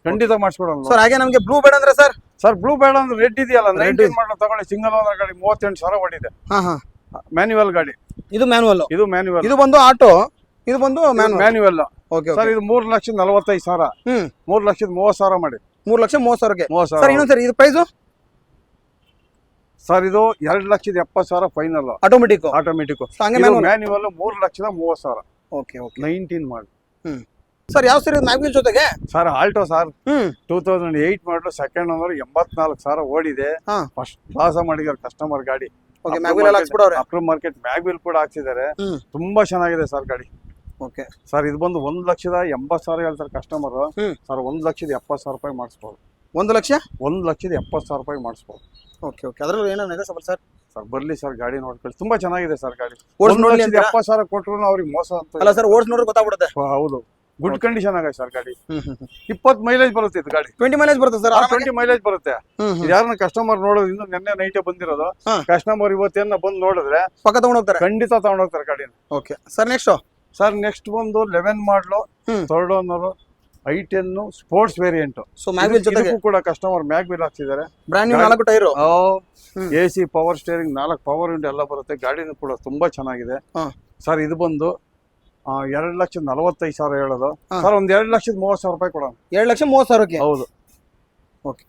ಖಂಡಿತ ಮಾಡಿಸ್ಕೊಡೋಣ ಸರ್. ಹಾಗೆ ನಮಗೆ ಬ್ಲೂ ಬೇಡ ಅಂದ್ರೆ ಸರ್. ಸರ್ ಬ್ಲೂ ಬೇಡ ಅಂದ್ರೆ ರೆಡ್ ಇದೆಯಲ್ಲ, 19 ಮಾಡಲ್ ತಗೊಳ್ಳಿ. ಸಿಂಗಲ್ ಓನರ್ ಗಾಡಿ. 38,000 ಓಡಿದೆ. ಮ್ಯಾನ್ಯುವಲ್ ಗಾಡಿ. ಇದು ಮ್ಯಾನ್ಯುವಲ್. ಇದು ಬಂದು ಆಟೋ. ಇದು ಬಂದು ಮ್ಯಾನ್ಯುವಲ್. ಓಕೆ ಸರ್ ಇದು 3,45,000. 3,30,000 ಮಾಡಿ. 3,30,000. ಸರ್ ಇನ್ನೊಂದು ಸರ್ ಇದು ಪ್ರೈಸ್ ಸರ್. ಇದು 2,70,000 final. Automatic. Manual 3,30,000. Okay okay 19 ಮಾಡಿ ಸರ್ ಯಾವ ಸರ್ ಮ್ಯಾಗ್ವಿಲ್ ಜೊತೆಗೆ ಸರ್ ಆಲ್ಟೋ ಸರ್ 2008 ಮಾಡಲು ಸೆಕೆಂಡ್ ಓನರ್ 84,000 ಓಡಿದೆ. ಫಸ್ಟ್ ಕ್ಲಾಸ್ ಮಾಡಿದ್ದಾರೆ ಕಸ್ಟಮರ್ ಗಾಡಿ. ಓಕೆ ಮ್ಯಾಗ್ವಿಲ್ ಎಲ್ಲ ಹಾಕ್ಸ್ಬಿಡೋರೆ. ಅಪ್ರೂವ್ ಮಾರ್ಕೆಟ್ ಮ್ಯಾಗ್ವಿಲ್ ಕೂಡ ಹಾಕ್ಸಿದ್ದಾರೆ. ತುಂಬಾ ಚೆನ್ನಾಗಿದೆ ಸರ್ ಗಾಡಿ. ಓಕೆ ಸರ್ ಇದು ಬಂದು 1,80,000 ಹೇಳ್ತಾರೆ ಕಸ್ಟಮರ್. ಸರ್ 1,70,000 ರೂಪಾಯಿ ಮಾಡಿಸ್ಬೋದು. 1,70,000 ರೂಪಾಯಿ ಮಾಡಿಸ್ಬೋದು. ಓಕೆ ಓಕೆ ಅದ್ರಲ್ಲಿ ಏನೋ ನೆಗೋಸಿಯಬಲ್ ಸರ್? ಸರ್ ಬರ್ಲಿ ಸರ್ ಗಾಡಿ ನೋಡ್ಕೊಳ್ಳಿ, ತುಂಬಾ ಚೆನ್ನಾಗಿದೆ ಸರ್ ಗಾಡಿ. ಓಡಿಸಿ ನೋಡ್ಲಿ ಅಂತ 1,70,000 ಕೊಟ್ಟರು ಅವ್ರಿಗೆ ಮೋಸ ಅಂತ ಅಲ್ಲ ಸರ್, ಓಡಿಸಿ ನೋಡ್ರೆ ಗೊತ್ತಾಗ್ಬಿಡುತ್ತೆ. ಹೌದು, ಗುಡ್ ಕಂಡೀಷನ್ ಆಗಿದೆ ಸರ್ ಗಾಡಿ. 20 ಮೈಲೇಜ್ ಬರುತ್ತೆ ಇದು ಗಾಡಿ. 20 ಮೈಲೇಜ್ ಬರುತ್ತೆ ಸರ್. 20 ಮೈಲೇಜ್ ಬರುತ್ತೆ. ಯಾರನ್ನ ಕಸ್ಟಮರ್ ನೋಡೋದು, ಇನ್ನು ನೆನ್ನೆ ನೈಟೇ ಬಂದಿರೋದು ಕಸ್ಟಮರ್ ಇವತ್ತೇನ ಬಂದು ನೋಡಿದ್ರೆ ಪಕ್ಕ ತಗೊಂಡ್ ಹೋಗ್ತಾರೆ, ಖಂಡಿತ ತಗೊಂಡ್ ಹೋಗ್ತಾರೆ ಗಾಡಿನ. Okay sir next sir next ಬಂದು 11 ಮಾಡಲು 3rd owner i10 sports variant. So mag wheel ಜೊತೆಗೆ ಕೂಡ ಕಸ್ಟಮರ್ ಮ್ಯಾಗ್ವಿಲ್ ಹಾಕ್ಸಿದ್ದಾರೆ. Brand new 4 tyre, AC power steering, 4 power window ಎಲ್ಲ ಬರುತ್ತೆ. ಗಾಡಿನೂ ಕೂಡ ತುಂಬಾ ಚೆನ್ನಾಗಿದೆ ಸರ್. ಇದು ಬಂದು 2,45,000 ಹೇಳೋದು ಸರ್. ಒಂದ್ 2,30,30,000 ರೂಪಾಯಿ ಕೊಡೋಣ. 2,30,30,000. ಹೌದು. ಓಕೆ